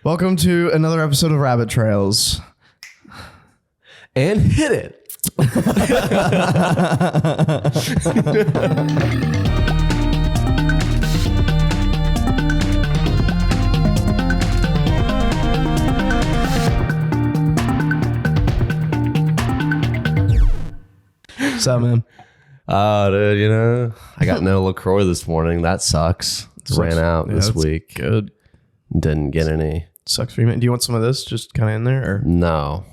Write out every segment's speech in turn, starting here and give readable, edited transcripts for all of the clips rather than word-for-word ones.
Welcome to another episode of Rabbit Trails. And hit it. What's up, man? Oh, dude, you know, I got no LaCroix this morning. That sucks. Ran out this week. Good. Didn't get any. Sucks for you, man. Do you want some of this just kind of in there? Or? No.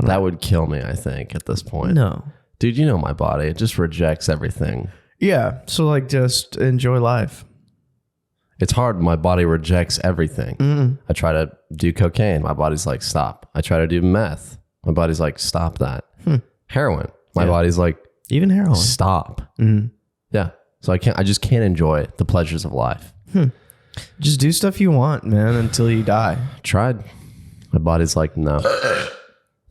That would kill me, I think, at this point. No. Dude, you know my body. It just rejects everything. Yeah. So, like, just enjoy life. It's hard. My body rejects everything. I try to do cocaine. My body's like, stop. I try to do meth. My body's like, stop that. Heroin. My body's like, even heroin. Stop. Yeah. So I just can't enjoy the pleasures of life. Just do stuff you want, man, until you die. Tried. My body's like, no.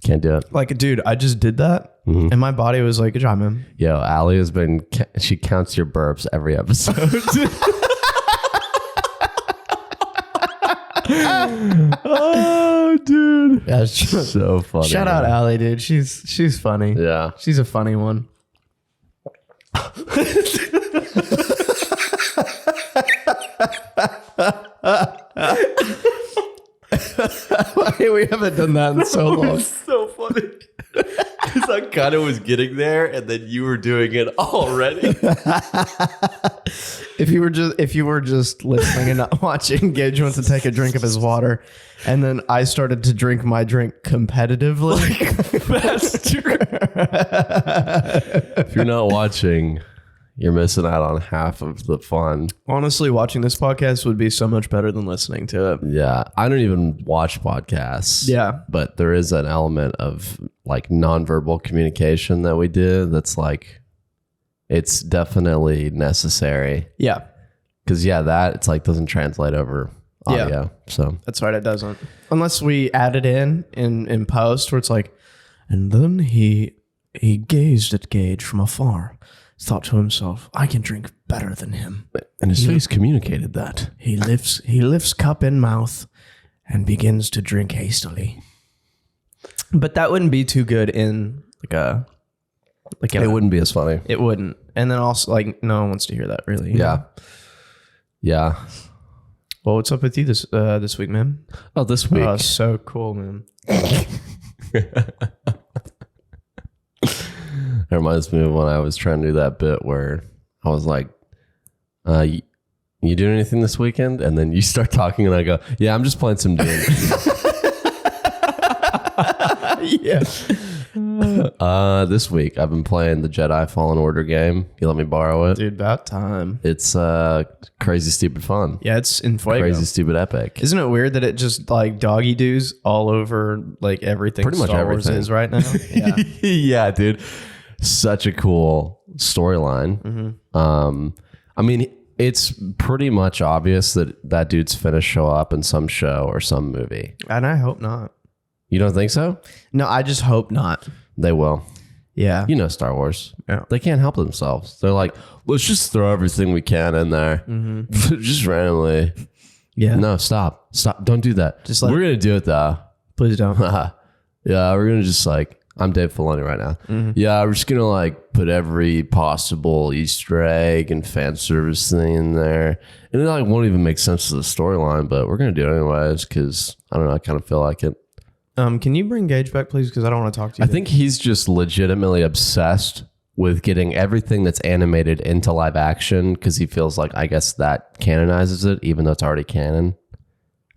Can't do it. Like, dude, I just did that, and my body was like, good job, man. Yo, Allie has been, she counts your burps every episode. Oh, dude. Yeah, So funny. Shout out Allie, dude. She's funny. Yeah. She's a funny one. We haven't done that in so long. So funny. Because I kind of was getting there, and then you were doing it already. If you were just listening and not watching, Gage went to take a drink of his water, and then I started to drink my drink competitively. If you're not watching, you're missing out on half of the fun. Honestly, watching this podcast would be so much better than listening to it. Yeah. I don't even watch podcasts. Yeah. But there is an element of like nonverbal communication that we do that's like, it's definitely necessary. Yeah. Because, that it's like doesn't translate over audio. Yeah. So That's right, it doesn't. Unless we add it in post where it's like, and then he gazed at Gage from afar, thought to himself, I can drink better than him. And his face communicated that. He lifts cup in mouth and begins to drink hastily. But that wouldn't be too good in It wouldn't be as funny. It wouldn't. And then also like no one wants to hear that really. Yeah. Yeah. Well, what's up with you this week, man? Oh, this week. Oh, so cool, man. It reminds me of when I was trying to do that bit where I was like, you doing anything this weekend? And then you start talking and I go, yeah, I'm just playing some Doom. Yeah. This week I've been playing the Jedi Fallen Order game. You let me borrow it? Dude, about time. It's crazy stupid fun. Yeah, it's in Fuego. Crazy stupid epic. Isn't it weird that it just like doggy doos all over like everything Pretty much Star Wars everything. is right now? Yeah. Yeah, dude. Such a cool storyline. I mean, it's pretty much obvious that dude's finna show up in some show or some movie. And I hope not. You don't think so? No, I just hope not. They will. Yeah. You know Star Wars. Yeah. They can't help themselves. They're like, let's just throw everything we can in there. Just randomly. Yeah. No, stop. Don't do that. We're going to do it though. Please don't. Yeah, we're going to just like, I'm Dave Filoni right now. Yeah, we're just going to like put every possible Easter egg and fan service thing in there. And it like won't even make sense to the storyline, but we're going to do it anyways because I don't know, I kind of feel like it. Can you bring Gage back, please? Because I don't want to talk to you. I think he's just legitimately obsessed with getting everything that's animated into live action because he feels like, I guess, that canonizes it, even though it's already canon.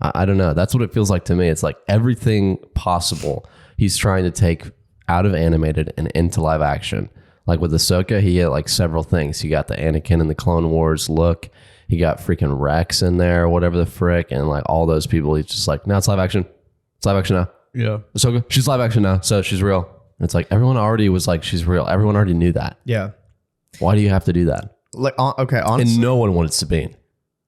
I don't know. That's what it feels like to me. It's like everything possible he's trying to take out of animated and into live action. Like with Ahsoka, he had like several things. He got the Anakin in the Clone Wars look. He got freaking Rex in there, whatever the frick, and like all those people. He's just like, now it's live action. It's live action now. Yeah. Ahsoka, she's live action now, so she's real. And it's like everyone already was like, she's real. Everyone already knew that. Yeah. Why do you have to do that? Like, okay, honestly. And no one wanted Sabine.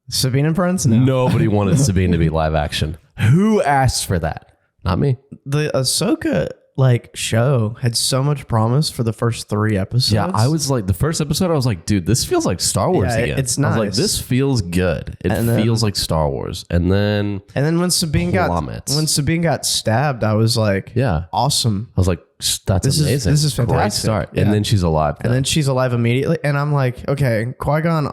Sabine and Prince? No. Nobody wanted Sabine to be live action. Who asked for that? Not me. The Ahsoka like show had so much promise for the first 3 episodes. Yeah, I was like, the first episode, I was like, dude, this feels like Star Wars Yeah, again. it's I was like, nice. this feels good. It And then- feels like Star Wars. And then when Sabine got stabbed, I was like, yeah, awesome. I was like, that's This is- amazing. this is Great fantastic. start. Yeah. And then she's alive. And then she's alive immediately, and I'm like, okay, Qui-Gon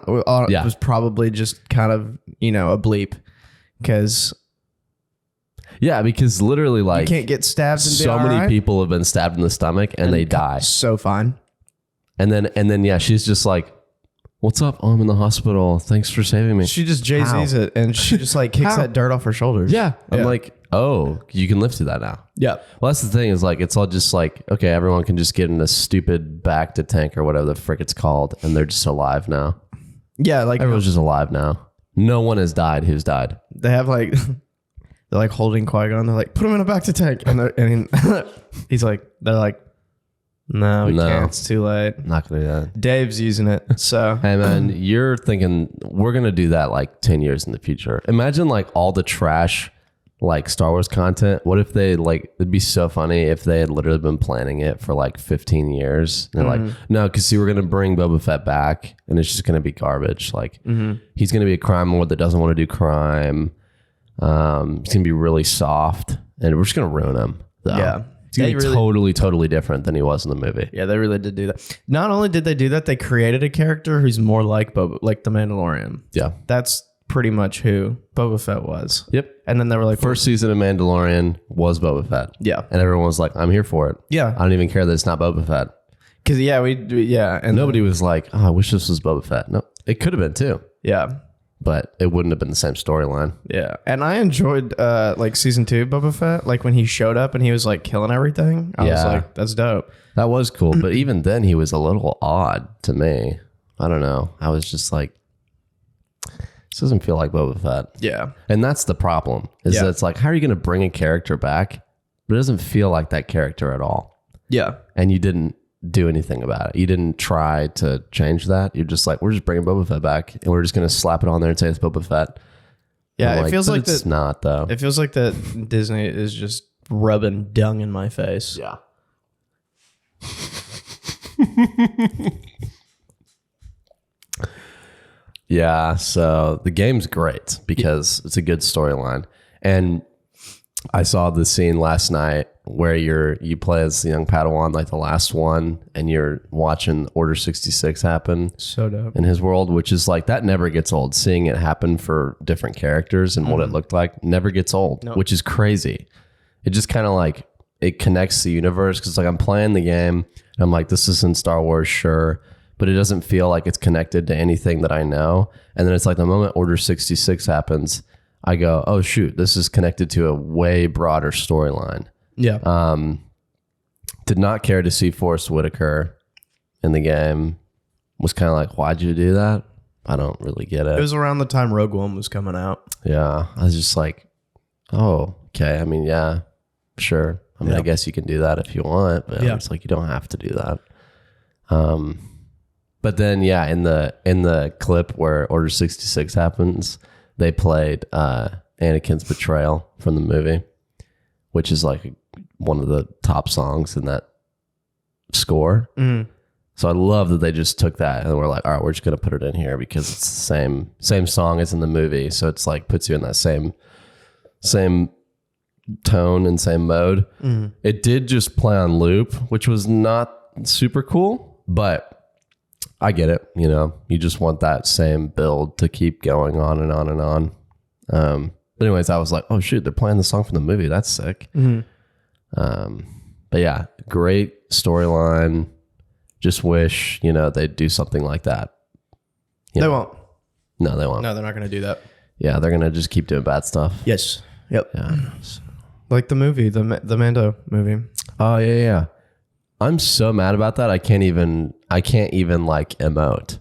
Yeah. was probably just kind of a bleep because yeah, because literally, you like, can't get stabbed. And so many people have been stabbed in the stomach and they die. So fine. And then yeah, she's just like, what's up? Oh, I'm in the hospital. Thanks for saving me. She just Jay-Z's it, and she just like kicks that dirt off her shoulders. Yeah. I'm Yeah. like, oh, you can live through that now. Yeah. Well, that's the thing is like, it's all just like, okay, everyone can just get in a stupid back to tank or whatever the frick it's called. And they're just alive now. Yeah. Like Everyone's just alive now. No one has died who's died. they have like, they're like holding Qui-Gon. They're like, put him in a back to tank. And he's like, they're like, no, we can't. It's too late. Not going to do that. Dave's using it. So, Hey man, you're thinking we're going to do that like 10 years in the future. Imagine like all the trash like Star Wars content. What if they like, it'd be so funny if they had literally been planning it for like 15 years. And they're like, no, because see, we're going to bring Boba Fett back and it's just going to be garbage. Like he's going to be a crime lord that doesn't want to do crime. He's going to be really soft and we're just going to ruin him. Though. yeah. He's going to be totally different than he was in the movie. Yeah, they really did do that. Not only did they do that, they created a character who's more like like the Mandalorian. Yeah. That's pretty much who Boba Fett was. Yep. And then they were like, First season of Mandalorian was Boba Fett. yeah, And everyone was like, I'm here for it. yeah, I don't even care that it's not Boba Fett. because and Nobody was like, oh, I wish this was Boba Fett. No, it could have been too, yeah, but it wouldn't have been the same storyline. yeah. And I enjoyed like season 2 Boba Fett, like when he showed up and he was like killing everything. I was Yeah. like, that's dope. That was cool. But even then, he was a little odd to me. I don't know. I was just like, this doesn't feel like Boba Fett. Yeah, And that's the problem is Yeah. that it's like, how are you going to bring a character back? But it doesn't feel like that character at all. yeah, And you didn't do anything about it. You didn't try to change that. You're just like, we're just bringing Boba Fett back and we're just going to slap it on there and say it's Boba Fett. yeah. I'm It feels but like it's that. not though. It feels like that Disney is just rubbing dung in my face. Yeah. Yeah, so the game's great because it's a good storyline. And I saw the scene last night where you play as the young Padawan, like the last one, and you're watching Order 66 happen So dope. in his world, which is like, that never gets old. Seeing it happen for different characters and what it looked like never gets old, which is crazy. It just kind of like, it connects the universe because like I'm playing the game and I'm like, this isn't Star Wars, sure, but it doesn't feel like it's connected to anything that I know. And then it's like the moment Order 66 happens, I go, oh shoot, this is connected to a way broader storyline. Yeah. Did not care to see Forrest Whitaker in the game. Was kind of like, why'd you do that? I don't really get it. It was around the time Rogue One was coming out. Yeah, I was just like, oh, okay. I mean, yeah, sure. I mean, Yeah. I guess you can do that if you want, but Yeah. it's like you don't have to do that. But then, yeah, in the clip where Order 66 happens, they played Anakin's Betrayal from the movie, which is like one of the top songs in that score. Mm. So I love that they just took that and we're like, all right, we're just going to put it in here because it's the same song as in the movie. So it's like puts you in that same tone and same mode. Mm. It did just play on loop, which was not super cool, but I get it. You know, you just want that same build to keep going on and on and on. But anyways, I was like, oh shoot, they're playing the song from the movie. That's sick. Mm. But yeah, great storyline. Just wish, they'd do something like that. They won't. No, they won't. No, they're not going to do that. Yeah, they're going to just keep doing bad stuff. Yes. Yep. Yeah. Like the movie, the Mando movie. Oh, yeah. I'm so mad about that. I can't even like emote.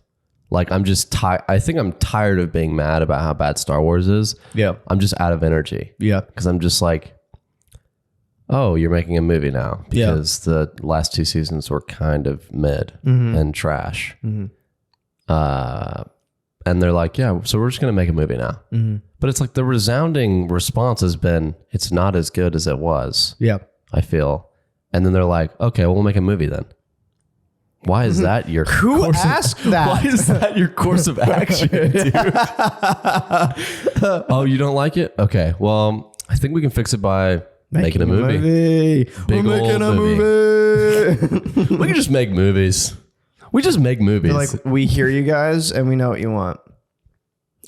Like I'm just tired. I think I'm tired of being mad about how bad Star Wars is. Yeah. I'm just out of energy. Yeah. Because I'm just like, oh, you're making a movie now. Because the last 2 seasons were kind of mid and trash. Mm-hmm. And they're like, yeah, so we're just going to make a movie now. Mm-hmm. But it's like the resounding response has been, it's not as good as it was. Yeah. I feel. And then they're like, okay, well, we'll make a movie then. Why is that your Who asked that? Why is that your course of action, dude? Oh, you don't like it? Okay, well, I think we can fix it by making a movie. Big We're making old a movie. We can just make movies. We just make movies. They're like, we hear you guys and we know what you want.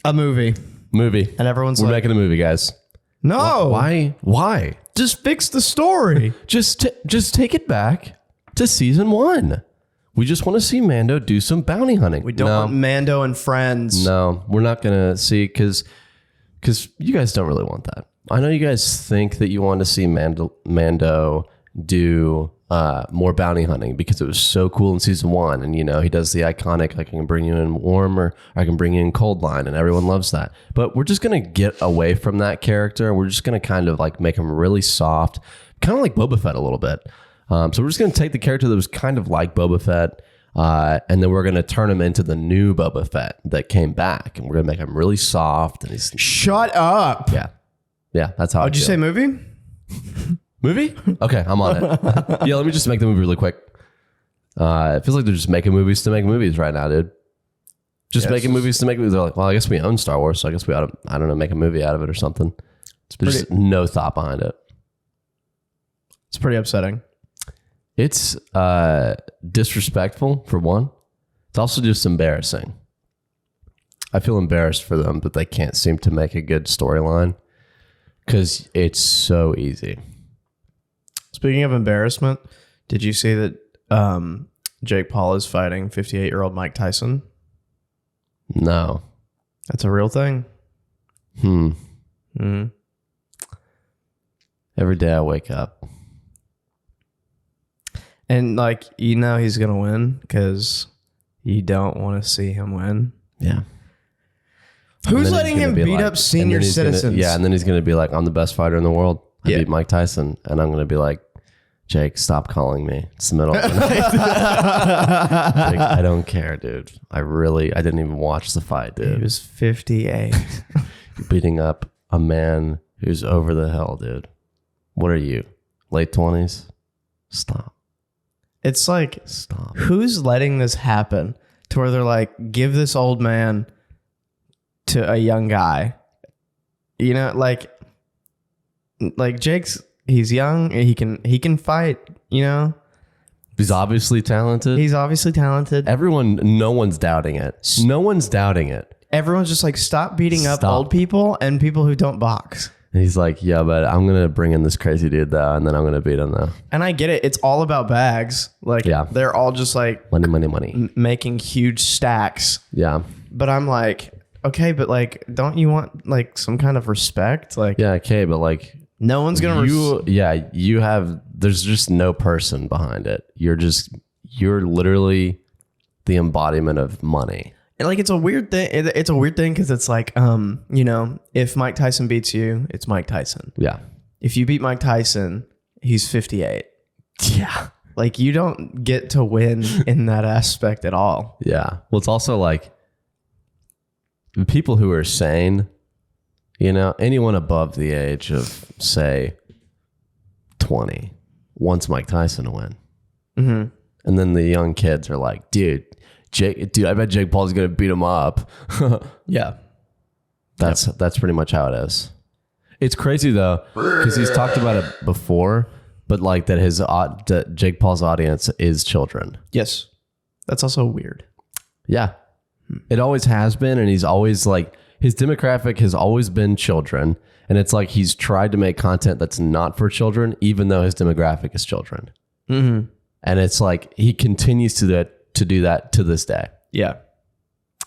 A movie. Movie. And everyone's We're like, making a movie, guys. no. Why? Just fix the story. Just take it back to season 1. We just want to see Mando do some bounty hunting. We don't want Mando and friends. No, we're not going to see because you guys don't really want that. I know you guys think that you want to see Mando do more bounty hunting because it was so cool in season 1. And, he does the iconic, I can bring you in warm or I can bring you in cold line. And everyone loves that. But we're just going to get away from that character. We're just going to kind of like make him really soft, kind of like Boba Fett a little bit. So we're just going to take the character that was kind of like Boba Fett, and then we're going to turn him into the new Boba Fett that came back, and we're going to make him really soft. And he's Shut up. Yeah, that's how. Did you say movie? Movie? Okay, I'm on it. Yeah, let me just make the movie really quick. It feels like they're just making movies to make movies right now, dude. Just making movies to make movies. They're like, well, I guess we own Star Wars, so I guess we ought to, I don't know, make a movie out of it or something. There's just no thought behind it. It's pretty upsetting. It's disrespectful, for one. It's also just embarrassing. I feel embarrassed for them that they can't seem to make a good storyline because it's so easy. Speaking of embarrassment, did you see that Jake Paul is fighting 58-year-old Mike Tyson? No. That's a real thing. Every day I wake up. And he's going to win because you don't want to see him win. Yeah. Who's letting him beat up senior citizens? And then he's going to be like, I'm the best fighter in the world. I beat Mike Tyson. And I'm going to be like, Jake, stop calling me. It's the middle of the night. Like, I don't care, dude. I didn't even watch the fight, dude. He was 58. You're beating up a man who's over the hill, dude. What are you? Late 20s? Stop. It's like, Stop. Who's letting this happen to where they're like, give this old man to a young guy? Like Jake's, he's young, he can fight, He's obviously talented. He's obviously talented. No one's doubting it. No one's doubting it. Everyone's just like, stop beating up old people and people who don't box. And he's like, yeah, but I'm going to bring in this crazy dude though, and then I'm going to beat him though. And I get it. It's all about bags. They're all just like money. Making huge stacks. Yeah. But I'm like, okay, but don't you want some kind of respect? Yeah, okay, but no one's going to there's just no person behind it. You're literally the embodiment of money. And it's a weird thing. It's a weird thing because it's if Mike Tyson beats you, it's Mike Tyson. Yeah. If you beat Mike Tyson, he's 58. Yeah. You don't get to win in that aspect at all. Yeah. Well, it's also the people who are sane, anyone above the age of, say, 20 wants Mike Tyson to win. Mm-hmm. And then the young kids are like, dude, I bet Jake Paul's going to beat him up. Yeah. That's pretty much how it is. It's crazy though, because he's talked about it before, but that Jake Paul's audience is children. Yes. That's also weird. Yeah. It always has been. And he's always his demographic has always been children. And it's he's tried to make content that's not for children, even though his demographic is children. Mm-hmm. And it's he continues to do that to this day. Yeah.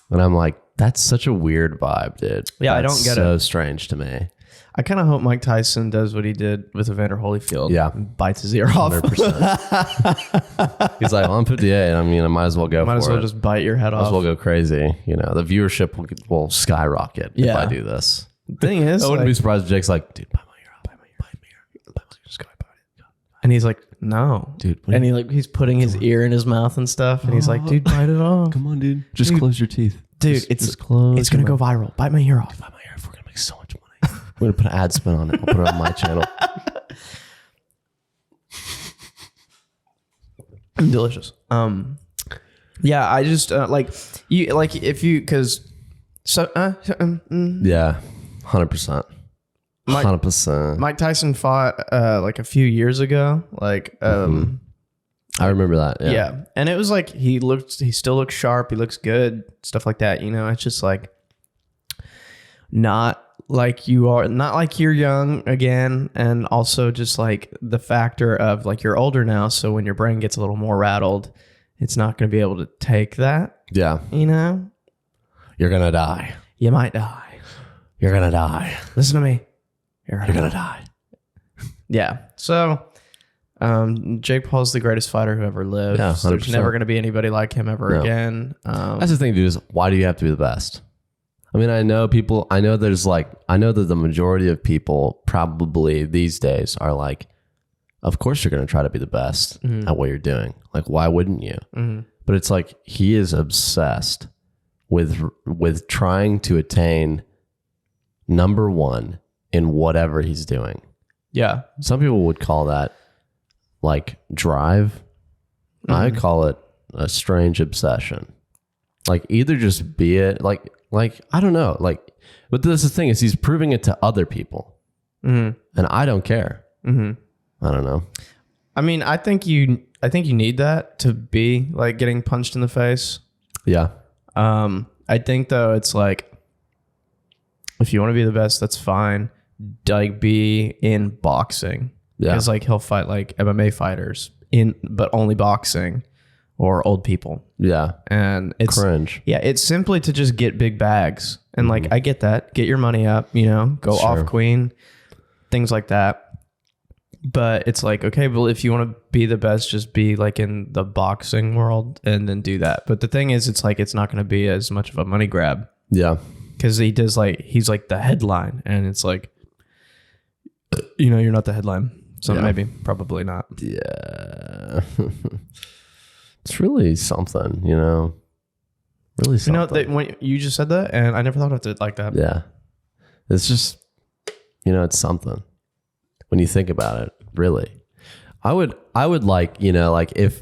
And I'm like, that's such a weird vibe, dude. Yeah, I don't get it. So strange to me. I kind of hope Mike Tyson does what he did with Evander Holyfield. Yeah. Bites his ear off. 100%. He's like, well, I'm 58. I mean, I might as well go for it. Might as well just bite your head off. Might as well go crazy. The viewership will skyrocket if I do this. The thing is, I wouldn't be surprised if Jake's like, dude, bite my ear off. Bite my ear. Just go bite it. And he's like, no. Dude. And he's putting his ear in his mouth and stuff. And he's like, dude, bite it off. Come on, dude. Just close your teeth. Dude, it's going to go viral. Bite my ear off. Bite my ear off. We're going to make so much money. We're going to put an ad spin on it. I'll put it on my channel. Delicious. Yeah, I just like you like if you because so Yeah, 100%. 100%. Mike Tyson fought like a few years ago, like I remember that. yeah, and it was like he still looks sharp, he looks good, stuff like that. You know, it's just like not like you're young again, and also just like the factor of like you're older now, so when your brain gets a little more rattled, it's not going to be able to take that. Yeah. You know, You're gonna die. you might die. You're gonna die. Listen to me. You're gonna die. Yeah. So, Jake Paul's the greatest fighter who ever lived. Yeah, There's 100%. never going to be anybody like him ever again. That's the thing, dude, is why do you have to be the best? I mean, I know that the majority of people probably these days are like, of course you're going to try to be the best at what you're doing. Like, why wouldn't you? But it's like, he is obsessed with trying to attain number one in whatever he's doing. Yeah. Some people would call that like drive. I call it a strange obsession. Like, either just be it, like I don't know, like, but this is the thing, is he's proving it to other people, and I don't care. I don't know. I mean, I think you need that to be like getting punched in the face. Yeah. I think though it's like, if you want to be the best, that's fine. Like, be in boxing. Yeah. Because like he'll fight like MMA fighters but only boxing, or old people. Yeah. And it's Cringe. Yeah, it's simply to just get big bags. And like, I get that. Get your money up, you know, go Sure. off queen, things like that. But it's like, okay, well, if you want to be the best, just be like in the boxing world and then do that. But the thing is, it's like, it's not going to be as much of a money grab, Yeah. because he's like the headline, and it's like, you know, you're not the headline. So maybe, probably not. Yeah. It's really something, you know, really something. You know, when you just said that, and I never thought of it like that. Yeah. It's just, you know, it's something when you think about it, really. I would like, you know, like if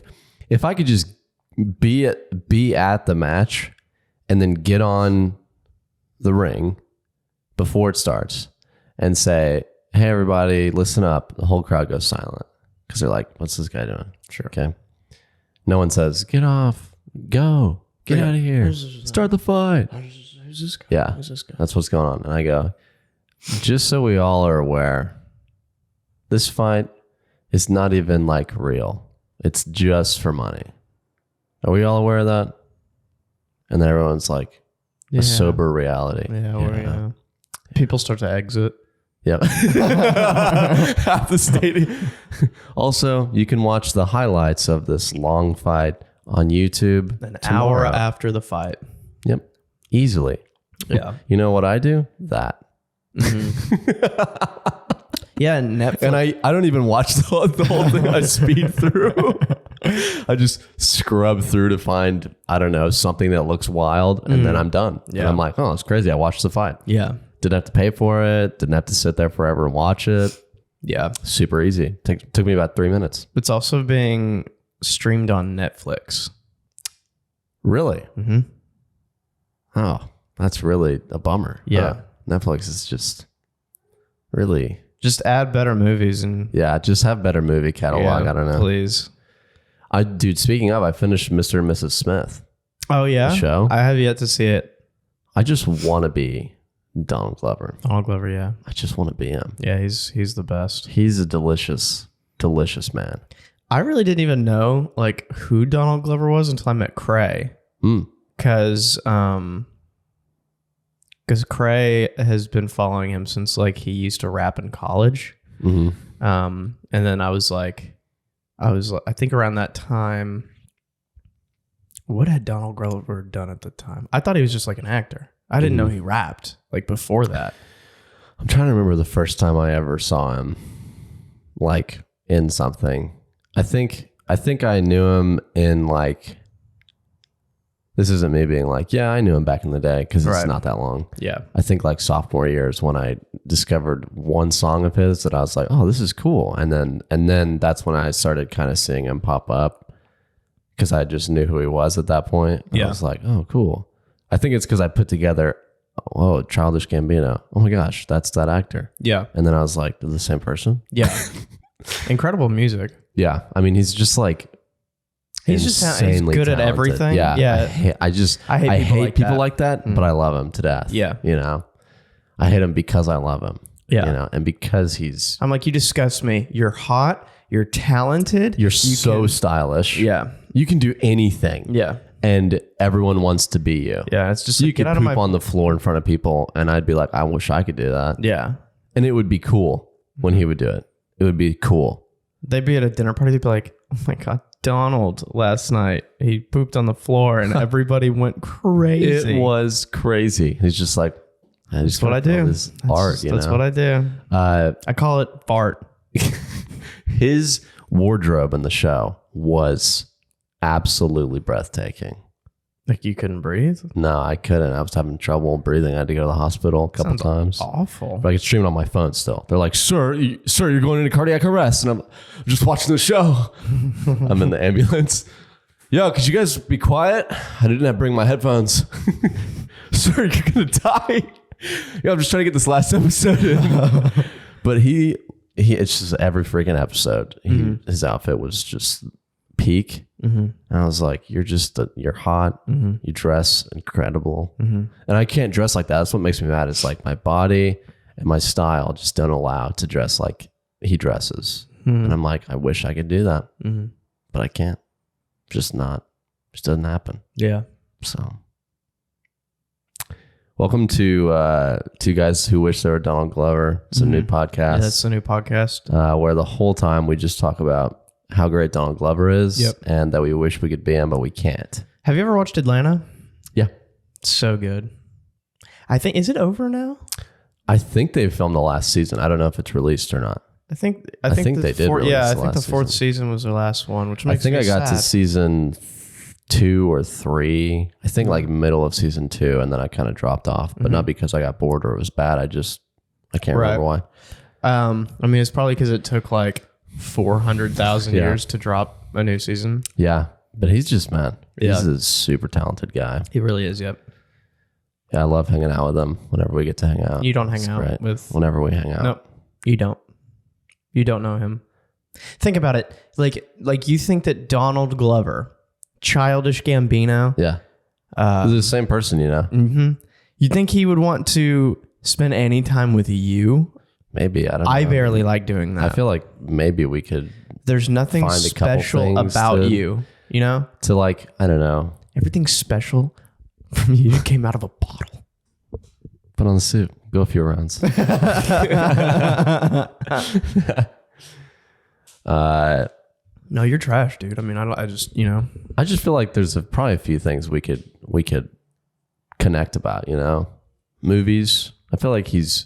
I could just be at the match and then get on the ring before it starts and say, hey, everybody, listen up. The whole crowd goes silent because they're like, what's this guy doing? Sure. Okay. No one says, get off, go, get out of here, start the fight. Who's this guy? Yeah, Who's this guy? that's what's going on. And I go, just so we all are aware, this fight is not even like real. It's just for money. Are we all aware of that? And then everyone's like, a sober reality. Yeah. People start to exit. Yep. Half the stadium. Also, you can watch the highlights of this long fight on YouTube. An tomorrow. hour after the fight. Yep. Easily. Yeah. You know what I do? That. Yeah, Netflix. And I don't even watch the whole thing. I speed through. I just scrub through to find, I don't know, something that looks wild, and then I'm done. Yeah. And I'm like, oh, it's crazy. I watched the fight. Yeah. Didn't have to pay for it. Didn't have to sit there forever and watch it. Yeah. Super easy. Took me about 3 minutes. It's also being streamed on Netflix. Really? Mm-hmm. Oh, that's really a bummer. Yeah. Netflix is just really... Just add better movies and... Yeah, just have better movie catalog. Yeah, I don't know. Please. Dude, speaking of, I finished Mr. and Mrs. Smith. Oh, yeah? The show. I have yet to see it. I just want to be Donald Glover. Donald Glover, yeah. I just want to be him. Yeah, he's the best. He's a delicious, delicious man. I really didn't even know like who Donald Glover was until I met Cray. Because Cray has been following him since like he used to rap in college. Mm-hmm. And then I think around that time, what had Donald Glover done at the time? I thought he was just like an actor. I didn't know he rapped like before that. I'm trying to remember the first time I ever saw him like in something. I think I knew him in like, this isn't me being like, yeah, I knew him back in the day because it's not that long. Yeah. I think like sophomore year is when I discovered one song of his that I was like, oh, this is cool. And then that's when I started kind of seeing him pop up. because I just knew who he was at that point. Yeah. I was like, oh, cool. I think it's because I put together, oh, Childish Gambino. Oh my gosh, that's that actor. Yeah. And then I was like, they're the same person? Yeah. Incredible music. Yeah. I mean, he's just like, he's insanely good at talented. everything. Yeah. Yeah. I hate people like that, but I love him to death. Yeah. You know, I hate him because I love him. Yeah. You know, and because he's, I'm like, you disgust me. You're hot. You're talented. you're so stylish. Yeah. You can do anything. Yeah. And everyone wants to be you. Yeah. It's just You like, could get out of poop my. on the floor in front of people, and I'd be like, I wish I could do that. Yeah. And it would be cool when he would do it. It would be cool. They'd be at a dinner party. They'd be like, oh my God, Donald last night, he pooped on the floor and everybody went crazy. It was crazy. He's just like, That's what I do. This art, That's what I do. I call it fart. His wardrobe in the show was absolutely breathtaking. Like you couldn't breathe? No, I couldn't. I was having trouble breathing. I had to go to the hospital a couple times. Awful. But I could stream it on my phone still. They're like, sir, you're going into cardiac arrest. And I'm just watching the show. I'm in the ambulance. Yo, could you guys be quiet? I didn't bring my headphones. Sir, you're going to die. Yeah, I'm just trying to get this last episode in. But it's just every freaking episode. His outfit was just peak. And I was like, you're hot. You dress incredible. And I can't dress like that. That's what makes me mad. It's like my body and my style just don't allow to dress like he dresses. And I'm like, I wish I could do that, but I can't. Just doesn't happen. Yeah. So welcome to Two Guys Who Wish They Were Donald Glover. It's a new podcast. Yeah, that's a new podcast. Where the whole time we just talk about how great Donald Glover is and that we wish we could be him, but we can't. Have you ever watched Atlanta? Yeah. It's so good. I think, is it over now? I think they filmed the last season. I don't know if it's released or not. I think they did release yeah, I the think the last fourth season was their last one, which makes me I got to sad. season 2 or 3. I think like middle of season 2, and then I kind of dropped off, but not because I got bored or it was bad. I can't remember why. I mean, it's probably because it took like 400,000 years to drop a new season. Yeah, but he's just, man, Yeah. he's a super talented guy. He really is. Yep. Yeah, I love hanging out with him whenever we get to hang out. You don't hang It's out great. with. Whenever we hang out. Nope. You don't. You don't know him. Think about it. Like you think that Donald Glover, Childish Gambino. Yeah. He's the same person, you know? You think he would want to spend any time with you? Maybe. I don't know. I barely like doing that. I feel like maybe we could There's nothing find a couple special things about to- you. You know? to like, I don't know, Everything special from you came out of a bottle. put on the suit, go a few rounds. No, you're trash, dude. I mean, I just, you know. I just feel like there's probably a few things we could connect about, you know? Movies. I feel like he's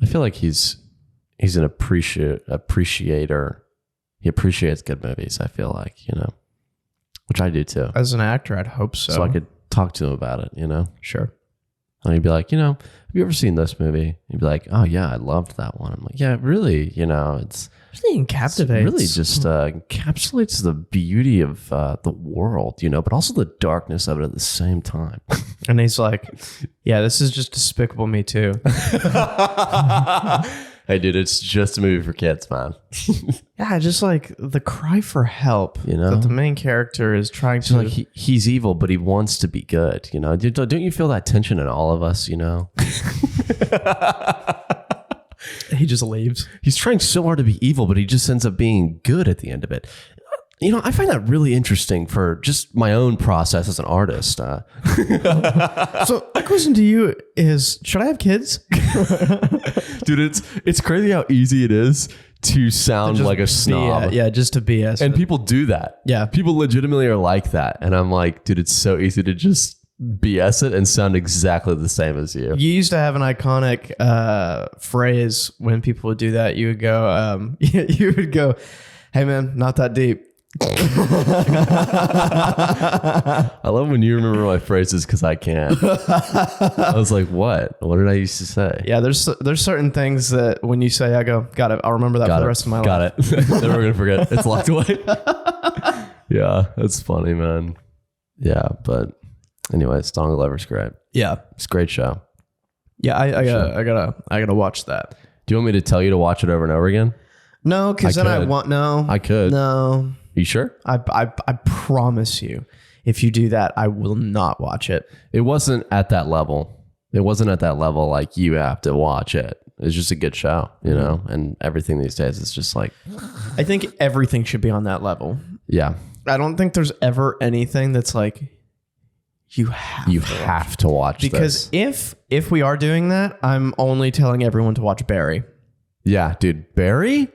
an appreciator. He appreciates good movies, I feel like, you know, which I do too. As an actor, I'd hope so. So I could talk to him about it, you know? Sure. And he'd be like, you know, have you ever seen this movie? He'd be like, oh yeah, I loved that one. I'm like, yeah, really, you know, it's Really encaptivates. really just encapsulates the beauty of the world, you know, but also the darkness of it at the same time. And he's like, yeah, this is just Despicable Me Too. Hey, dude, it's just a movie for kids, man. Yeah, just like the cry for help. You know? That the main character is trying So to. like he's evil, but he wants to be good, you know? Don't you feel that tension in all of us, you know? He just leaves. He's trying so hard to be evil, but he just ends up being good at the end of it. You know, I find that really interesting for just my own process as an artist. So my question to you is, should I have kids? Dude, it's crazy how easy it is to sound like a snob. Yeah, just to BS. And people do that. Yeah. People legitimately are like that. And I'm like, dude, it's so easy to just BS it and sound exactly the same as you. You used to have an iconic phrase when people would do that. You would go, hey man, not that deep. I love when you remember my phrases because I can't. I was like, what? What did I used to say? Yeah, there's certain things that when you say, I go, got it. I'll remember that for the rest of my life. Got it. Never gonna forget. It's locked away. Yeah, that's funny, man. Yeah, but anyways, Donald Glover's great. Yeah. It's a great show. Yeah, I gotta watch that. Do you want me to tell you to watch it over and over again? No, because then I could. No. You sure? I promise you, if you do that, I will not watch it. It wasn't at that level. It wasn't at that level like you have to watch it. It's just a good show, you know? And everything these days is just like... I think everything should be on that level. Yeah. I don't think there's ever anything that's like, you have to watch because if we are doing that, I'm only telling everyone to watch Barry. Yeah, dude. Barry?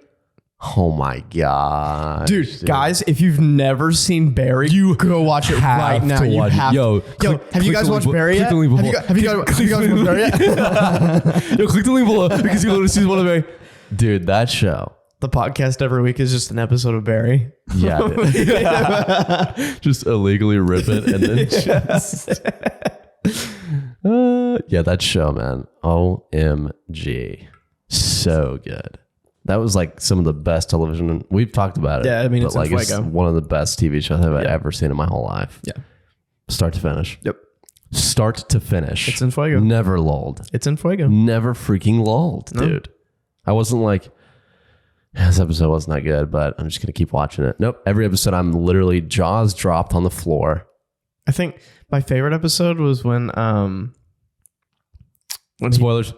Oh my God. Dude, guys, if you've never seen Barry, you go watch it right now. You have Yo, have you guys watched Barry yet? Have you guys watched Barry yet? Yo, click the link below because you want to see one of Barry. Dude, that show. The podcast every week is just an episode of Barry. Yeah. Just illegally rip it and then just... yeah, that show, man. OMG. So good. That was like some of the best television. We've talked about it. Yeah, I mean, it's like it's one of the best TV shows I've ever seen in my whole life. Yeah. Start to finish. Yep. Start to finish. It's in fuego. Never lulled. It's in fuego. Never freaking lulled, dude. I wasn't like, this episode wasn't that good, but I'm just going to keep watching it. Nope. Every episode, I'm literally jaws dropped on the floor. I think my favorite episode was when spoilers.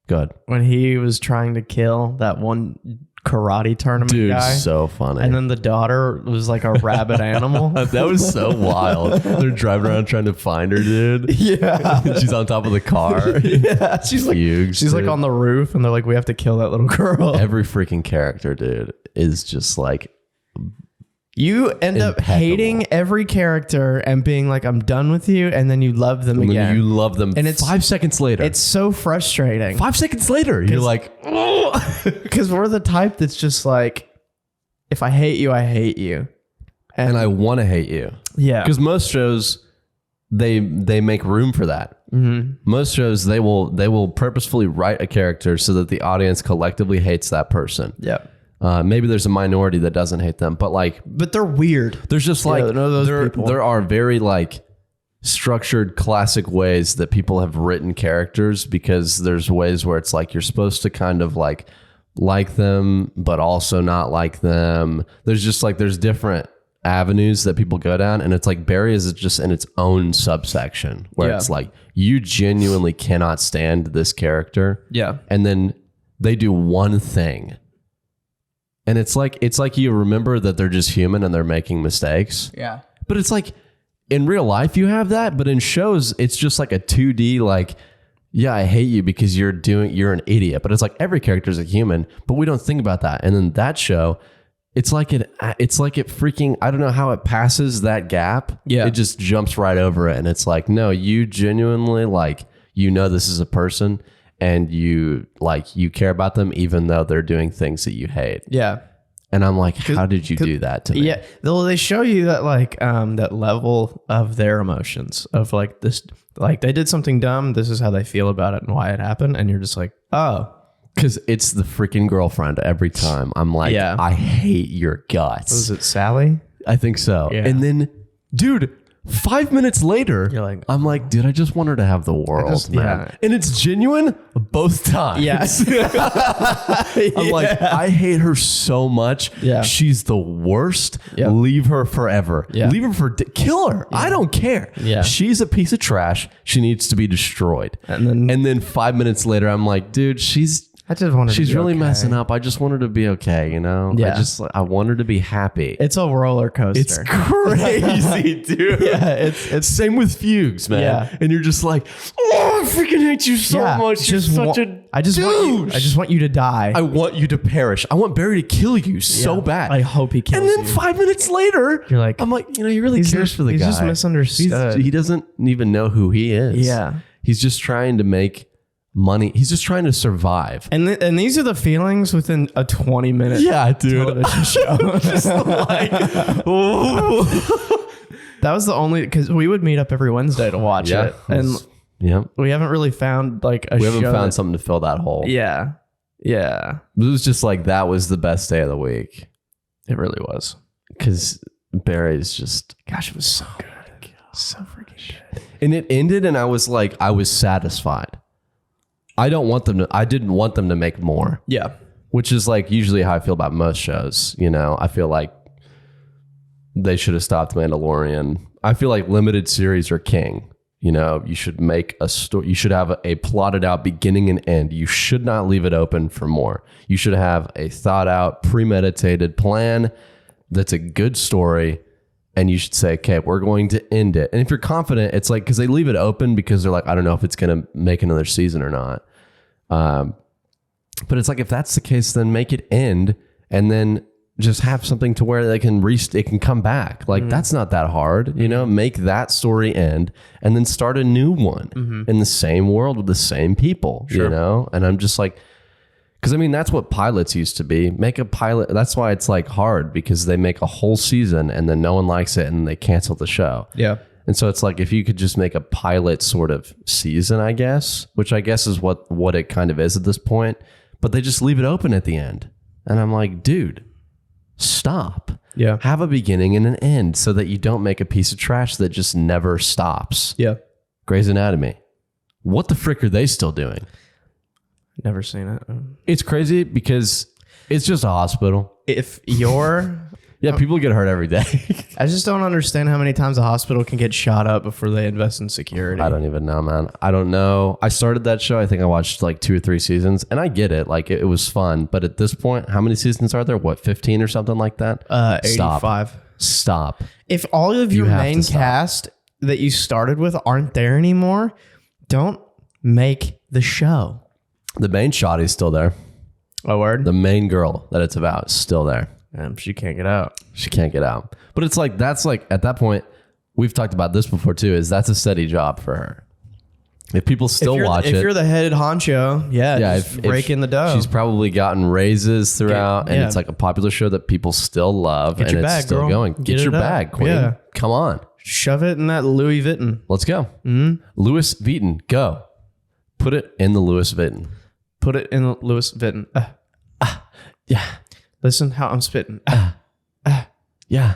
Good. When he was trying to kill that one karate tournament guy. So funny. And then the daughter was like a rabid animal. That was so wild. They're driving around trying to find her, dude. Yeah. She's on top of the car. Yeah. She's like on the roof and they're like, we have to kill that little girl. Every freaking character, dude, is just like... You end up hating every character and being like, I'm done with you. And then you love them again. You love them. And it's 5 seconds later. It's so frustrating. 5 seconds later. You're like, because we're the type that's just like, if I hate you, I hate you. And I want to hate you. Yeah. Because most shows, they make room for that. Mm-hmm. Most shows, they will purposefully write a character so that the audience collectively hates that person. Yeah. Maybe there's a minority that doesn't hate them, but they're weird. There's just like, there are very like structured classic ways that people have written characters, because there's ways where it's like, you're supposed to kind of like them, but also not like them. There's just like, there's different avenues that people go down. And it's like Barry is just in its own subsection where it's like, you genuinely cannot stand this character. Yeah. And then they do one thing. And it's like you remember that they're just human and they're making mistakes. Yeah. But it's like in real life you have that, but in shows it's just like a 2D like, yeah, I hate you because you're an idiot. But it's like every character is a human, but we don't think about that. And then that show, it's like it freaking, I don't know how it passes that gap. Yeah. It just jumps right over it. And it's like, no, you genuinely like, this is a person. And you care about them even though they're doing things that you hate. Yeah. And I'm like, how did you do that to me? Yeah. They show you that like that level of their emotions of like this, like they did something dumb. This is how they feel about it and why it happened. And you're just like, oh. Because it's the freaking girlfriend every time. I'm like, I hate your guts. Was it Sally? I think so. Yeah. And then, dude, 5 minutes later, you're like, I'm like, dude, I just want her to have the world, man. Yeah. And it's genuine both times. Yes. I'm like, I hate her so much. Yeah. She's the worst. Yep. Leave her forever. Yeah. Leave her kill her. Yeah. I don't care. Yeah. She's a piece of trash. She needs to be destroyed. And then 5 minutes later, I'm like, dude, she's really messing up. I just want her to be okay, you know? Yeah. I want her to be happy. It's a roller coaster. It's crazy, dude. Yeah, it's same with Fugues, man. Yeah. And you're just like, oh, I freaking hate you so much. You're such a douche. I just want you to die. I want you to perish. I want Barry to kill you so bad. I hope he kills you. And then 5 minutes later, you're like, I'm like, he really cares for the guy. He's just misunderstood. He doesn't even know who he is. Yeah. He's just trying to make money. He's just trying to survive. And these are the feelings within a 20-minute television show. Just like, that was the only, because we would meet up every Wednesday to watch it. And we haven't really found like we haven't found something to fill that hole. Yeah. Yeah. It was just like, that was the best day of the week. It really was. Because Barry's just, Gosh, it was so good. So freaking good. and it ended, and I was satisfied. I didn't want them to make more. Yeah. Which is like usually how I feel about most shows. You know, I feel like they should have stopped Mandalorian. I feel like limited series are king. You know, you should make a story. You should have a plotted out beginning and end. You should not leave it open for more. You should have a thought out, premeditated plan that's a good story. And you should say, okay, we're going to end it. And if you're confident, it's like, because they leave it open because they're like, I don't know if it's going to make another season or not. But it's like, if that's the case, then make it end and then just have something to where they can it can come back. Like, that's not that hard, you know, make that story end and then start a new one in the same world with the same people, you know? And I'm just like, because I mean, that's what pilots used to be. Make a pilot. That's why it's like hard, because they make a whole season and then no one likes it and they cancel the show. Yeah. And so it's like, if you could just make a pilot sort of season, I guess, which I guess is what it kind of is at this point, but they just leave it open at the end. And I'm like, dude, stop. Yeah. Have a beginning and an end so that you don't make a piece of trash that just never stops. Yeah. Grey's Anatomy. What the frick are they still doing? Never seen it. It's crazy because it's just a hospital. If you're... Yeah, people get hurt every day. I just don't understand how many times a hospital can get shot up before they invest in security. I don't even know, man. I don't know. I started that show. I think I watched like 2 or 3 seasons, and I get it. Like, it was fun. But at this point, how many seasons are there? What, 15 or something like that? 85. Stop. If all of your main cast that you started with aren't there anymore, don't make the show. The main shottie's still there. Oh, word? The main girl that it's about is still there. She can't get out. She can't get out. But it's like, that's like, at that point, we've talked about this before too, is that's a steady job for her. If people still watch it. If you're the head honcho, just rake in the dough. She's probably gotten raises throughout, and it's like a popular show that people still love, and it's still going. Get your bag, queen. Yeah. Come on. Shove it in that Louis Vuitton. Let's go. Louis Vuitton, go. Put it in the Louis Vuitton. Put it in the Louis Vuitton. Yeah. Listen how I'm spitting. Yeah.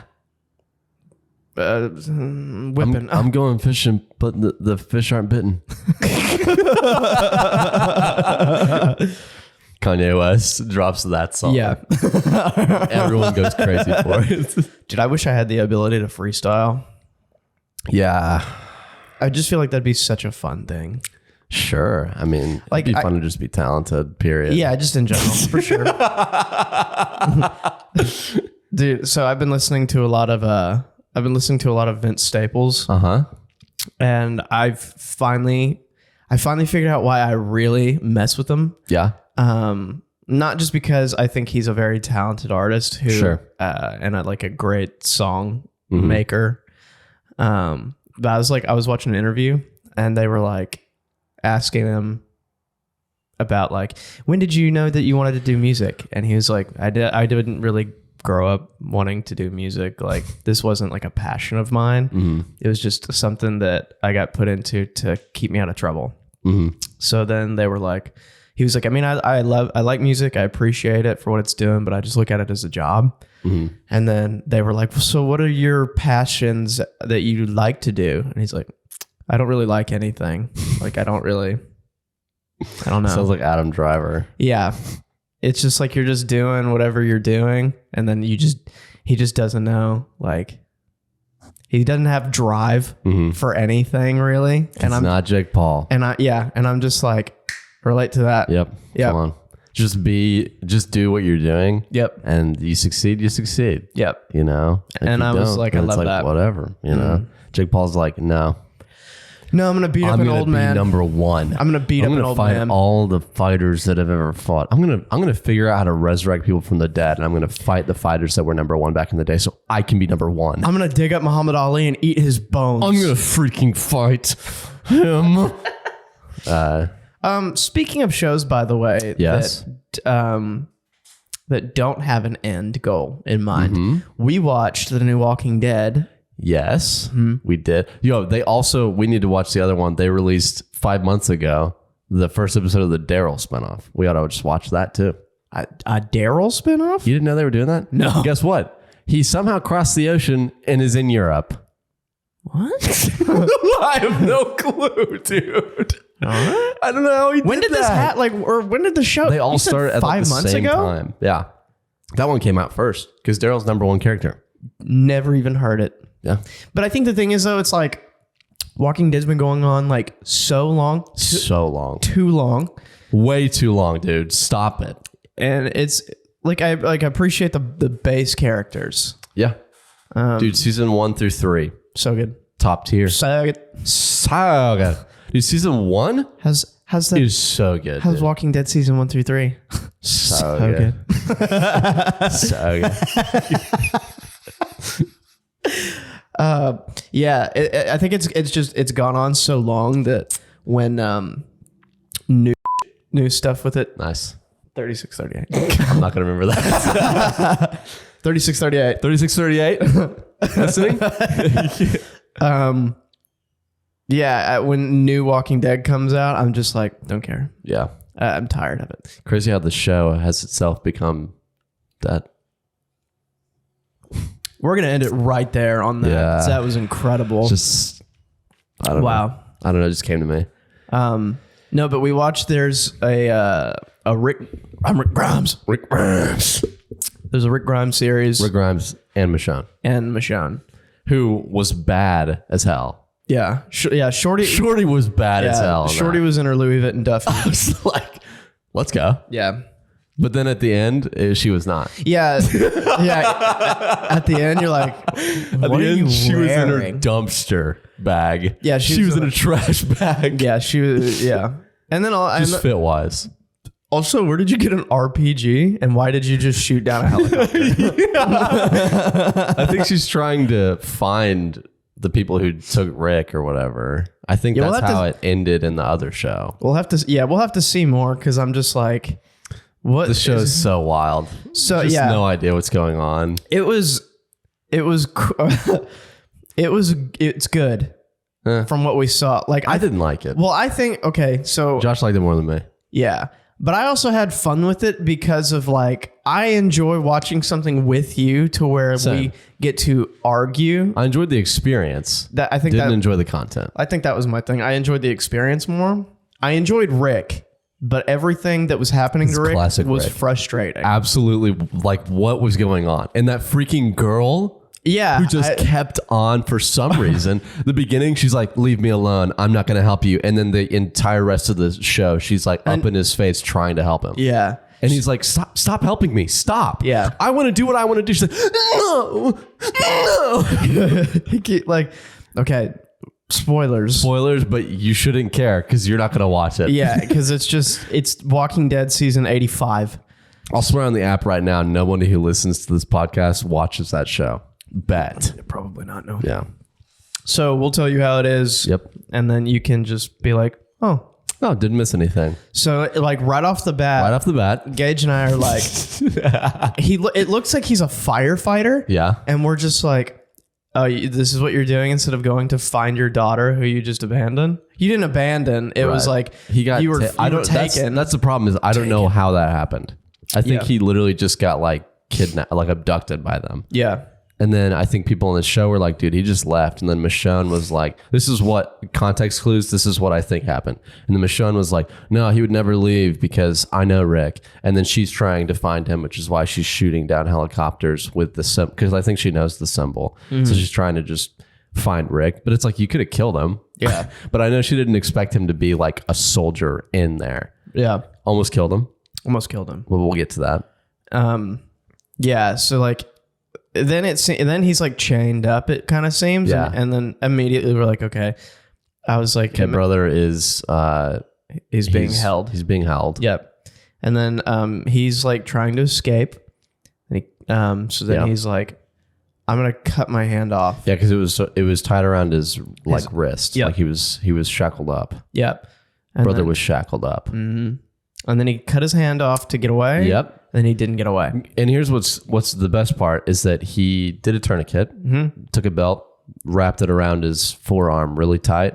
Whipping. I'm going fishing, but the fish aren't bitten. Kanye West drops that song. Yeah. Everyone goes crazy for it. Dude, I wish I had the ability to freestyle. Yeah. I just feel like that'd be such a fun thing. Sure. I mean, like, it'd be fun to just be talented, period. Yeah, just in general, for sure. Dude, so I've been listening to a lot of Vince Staples. And I finally figured out why I really mess with him. Yeah. Not just because I think he's a very talented artist who and like a great song maker. But I was watching an interview and they were like asking him about like, when did you know that you wanted to do music? And he was like, I didn't really grow up wanting to do music. Like, this wasn't like a passion of mine. It was just something that I got put into to keep me out of trouble. So then they were like, he was like, I mean, I like music. I appreciate it for what it's doing, but I just look at it as a job. And then they were like, so what are your passions that you like to do? And he's like, I don't really like anything. Like, I don't know. Sounds like Adam Driver. Yeah. It's just like, you're just doing whatever you're doing. And then he just doesn't know. Like, he doesn't have drive for anything really. And I'm not Jake Paul. And I'm just like, relate to that. Yep. Come on. Just do what you're doing. Yep. And you succeed. Yep. You know? And I was like, I love that. Whatever, you know? Jake Paul's like, no, I'm going to beat up an old man. Number one. I'm going to beat up an old man. I'm going to fight all the fighters that have ever fought. I'm going to figure out how to resurrect people from the dead, and I'm going to fight the fighters that were number one back in the day so I can be number one. I'm going to dig up Muhammad Ali and eat his bones. I'm going to freaking fight him. Speaking of shows, by the way, yes, that don't have an end goal in mind. We watched the new Walking Dead. Yes, we did. We need to watch the other one. They released 5 months ago the first episode of the Daryl spinoff. We ought to just watch that too. A Daryl spinoff? You didn't know they were doing that? No. Guess what? He somehow crossed the ocean and is in Europe. What? I have no clue, dude. Right. I don't know how he When did this or when did the show? They all you said started at 5 the months same ago. time. Yeah. That one came out first because Daryl's number one character. Never even heard it. Yeah. But I think the thing is though, it's like Walking Dead's been going on like so long. So long. Too long. Way too long, dude. Stop it. And it's like I appreciate the base characters. Yeah. Dude, season 1 through 3. So good. Top tier. So good. So good. Dude, season 1 How's that? is so good. How's dude. Walking Dead season 1 through 3? So good. So good. Yeah, I think it's gone on so long that when new stuff with it. Nice. 3638. I'm not going to remember that. 3638. 3638? Listening? Yeah, when new Walking Dead comes out, I'm just like, don't care. Yeah. I'm tired of it. Crazy how the show has itself become that. We're going to end it right there on that. Yeah. That was incredible. Just, I don't know. Wow. I don't know. It just came to me. No, but we watched, there's a Rick Grimes. Rick Grimes. There's a Rick Grimes series. Rick Grimes and Michonne. And Michonne. Who was bad as hell. Yeah. Shorty. Shorty was bad as hell. in Shorty that. was in her Louis Vuitton Duffy. I was like, let's go. Yeah. But then at the end, she was not. Yeah. Yeah. At the end, you're like, what are you she was in her wearing? dumpster bag. Yeah, she was in a trash bag. Yeah, she was. Yeah. And then Just fit wise. also, where did you get an RPG? And why did you just shoot down a helicopter? I think she's trying to find the people who took Rick or whatever. I think that's how it ended in the other show. We'll have to see more because I'm just like, what? The show is so wild. So Just yeah, no idea what's going on. it's good from what we saw. Like I didn't like it. Well, I think, okay, so Josh liked it more than me. yeah, but I also had fun with it because of like, I enjoy watching something with you to where we get to argue. I enjoyed the experience. That I think Didn't enjoy the content. I think that was my thing. I enjoyed the experience more. I enjoyed Rick, but everything that was happening to Rick was Rick. frustrating. Absolutely, like what was going on? And that freaking girl Yeah. who just kept on for some reason. The beginning, she's like, leave me alone. I'm not going to help you. And then the entire rest of the show, she's like up in his face trying to help him. Yeah. And he's like, stop helping me. Stop. Yeah. I want to do what I want to do. She's like, no. He keep like, okay, spoilers. Spoilers, but you shouldn't care because you're not going to watch it. Yeah, because it's Walking Dead season 85. I'll swear on the app right now, nobody who listens to this podcast watches that show. Bet. Probably not, no. Yeah. So we'll tell you how it is. Yep. And then you can just be like, oh. No, didn't miss anything. So like right off the bat. Right off the bat. Gage and I are like, it looks like he's a firefighter. Yeah. And we're just like, oh, this is what you're doing instead of going to find your daughter who you just abandoned. You didn't abandon. It was like you were taken. That's the problem is I don't know how that happened. I think he literally just got like kidnapped, like abducted by them. Yeah. And then I think people on the show were like, dude, he just left. And then Michonne was like, this is what context clues. This is what I think happened. And then Michonne was like, no, he would never leave because I know Rick. And then she's trying to find him, which is why she's shooting down helicopters with the symbol. Because I think she knows the symbol. So she's trying to just find Rick. But it's like, you could have killed him. Yeah. But I know she didn't expect him to be like a soldier in there. Yeah. Almost killed him. Almost killed him. Well, we'll get to that. Yeah. So like, then he's like chained up, it kind of seems. Yeah. And then immediately we're like, okay. I was like, My brother is he's being held. He's being held. Yep. And then he's like trying to escape. And so then he's like, I'm gonna cut my hand off. Yeah, because it was tied around his wrist. Yep. Like he was shackled up. Yep. And Brother was shackled up. And then he cut his hand off to get away. Yep. And then he didn't get away. And here's what's the best part is that he did a tourniquet, took a belt, wrapped it around his forearm really tight.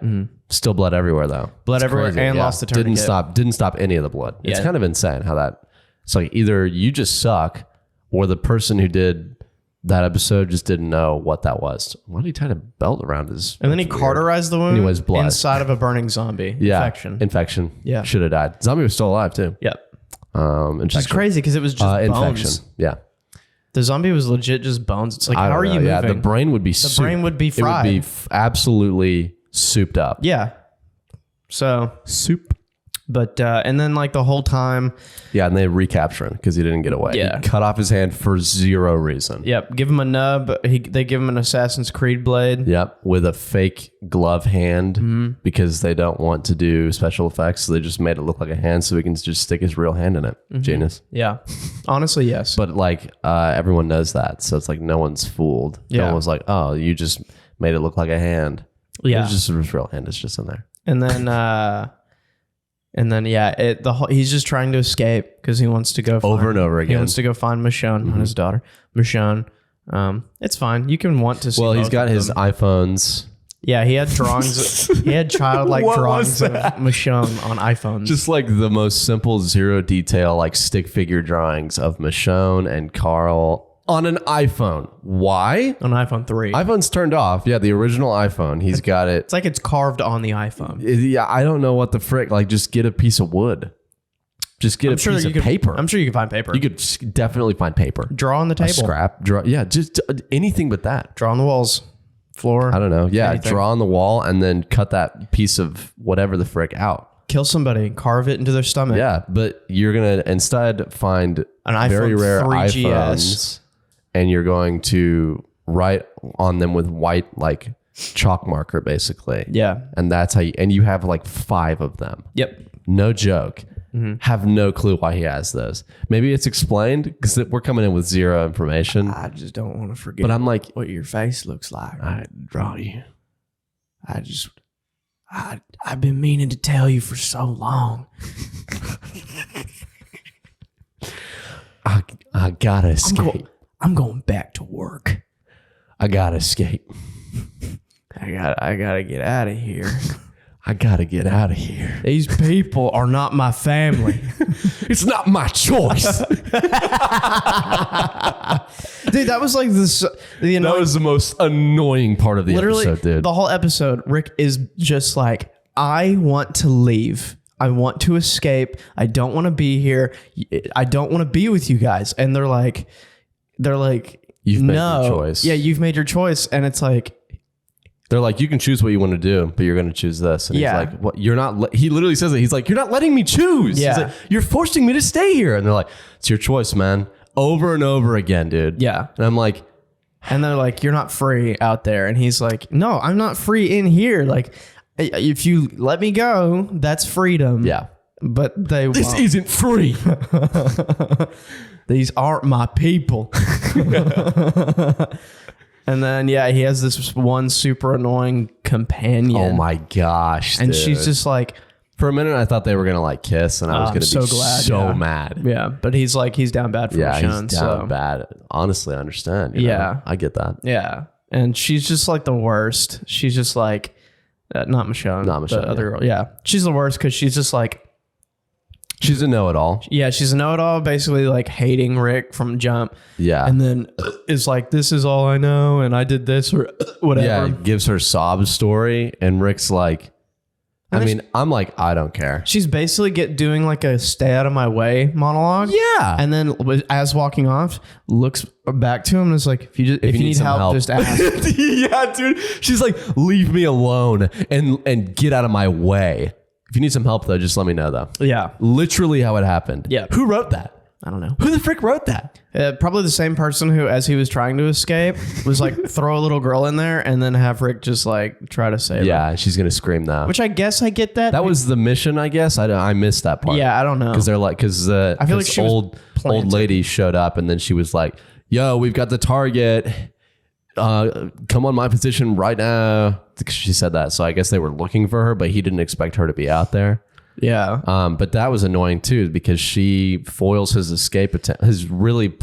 Still blood everywhere though. Blood everywhere and lost the tourniquet. Didn't stop any of the blood. It's kind of insane how that. It's like either you just suck, or the person who did that episode just didn't know what that was. Why did he tie a belt around his? And then he cauterized the wound Anyways, blood. inside of a burning zombie. Yeah, Infection. Yeah. Should have died. Zombie was still alive too. Yep. Which is crazy because it was just infection. bones. Yeah. The zombie was legit just bones. It's like, how are you moving? Yeah, the brain would be brain would be fried. It would be absolutely souped up. Yeah. So soup. But and then like the whole time, yeah, and they recapture him because he didn't get away. Yeah, he cut off his hand for zero reason. Yep, give him a nub. They give him an Assassin's Creed blade. Yep, with a fake glove hand because they don't want to do special effects, so they just made it look like a hand so he can just stick his real hand in it. Genius. Yeah, honestly, yes. But like everyone knows that, so it's like no one's fooled. Yeah, no one's like, oh, you just made it look like a hand. Yeah, it's just his real hand. It's just in there. And then yeah, he's just trying to escape because he wants to go over and over again. He wants to go find Michonne, not his daughter, Michonne. It's fine. You can want to see. Well, he's got his iPhones. Yeah, he had drawings. He had childlike drawings of Michonne on iPhones. Just like the most simple, zero detail, like stick figure drawings of Michonne and Carl on an iPhone. Why? On iPhone 3. iPhone's turned off. Yeah, the original iPhone. He's got it. It's like it's carved on the iPhone. Yeah, I don't know what the frick. Like, just get a piece of wood. Just get a piece of paper. I'm sure you can find paper. You could definitely find paper. Draw on the table. A scrap. Draw. Yeah, just anything but that. Draw on the walls. Floor. I don't know. Yeah, anything. Draw on the wall and then cut that piece of whatever the frick out. Kill somebody. Carve it into their stomach. Yeah, but you're going to instead find an iPhone very rare 3GS. iPhones. And you're going to write on them with white, like chalk marker, basically. Yeah. And that's how you have like 5 of them. Yep. No joke. Have no clue why he has those. Maybe it's explained because we're coming in with zero information. I just don't want to forget. But I'm like, what your face looks like. I draw you. I've been meaning to tell you for so long. I gotta escape. I'm going back to work. I gotta escape. I gotta get out of here. I gotta get out of here. These people are not my family. It's not my choice. Dude, that was like this. That was the most annoying part of the episode, dude. The whole episode, Rick is just like, I want to leave. I want to escape. I don't want to be here. I don't want to be with you guys. And they're like, you've made your choice. Yeah, you've made your choice. And it's like, they're like, you can choose what you want to do, but you're going to choose this. And he's like, what? You're not, he literally says it. He's like, you're not letting me choose. Yeah. He's like, you're forcing me to stay here. And they're like, it's your choice, man. Over and over again, dude. Yeah. And I'm like, and they're like, you're not free out there. And he's like, no, I'm not free in here. Like, if you let me go, that's freedom. Yeah. But this won't. Isn't free. These aren't my people. And then, yeah, he has this one super annoying companion. Oh my gosh. And dude. she's just like, for a minute, I thought they were going to like kiss, and I was going to be so mad. Yeah. But he's like, he's down bad for Michonne. He's down bad. Honestly, I understand. You know? I get that. Yeah. And she's just like the worst. She's just like, not Michonne. The other girl. Yeah. She's the worst because she's just like, she's a know-it-all. Yeah, she's a know-it-all, basically like hating Rick from jump. Yeah. And then is like, this is all I know, and I did this or whatever. Yeah, gives her sob story, and Rick's like, I'm like, I don't care. She's basically doing like a stay out of my way monologue. Yeah. And then as walking off, looks back to him and is like, if you need help, just ask. Yeah, dude. She's like, leave me alone and get out of my way. If you need some help, though, just let me know, though. Yeah. Literally how it happened. Yeah. Who wrote that? I don't know. Who the frick wrote that? Probably the same person who, as he was trying to escape, was like, throw a little girl in there and then have Rick just like try to save her. Yeah, she's going to scream now. Which I guess I get that. That was the mission, I guess. I missed that part. Yeah, I don't know. Because they're like, I feel like she old lady showed up and then she was like, yo, we've got the target. Come on my position right now. She said that. So I guess they were looking for her, but he didn't expect her to be out there. Yeah. But that was annoying too, because she foils his escape attempt, his really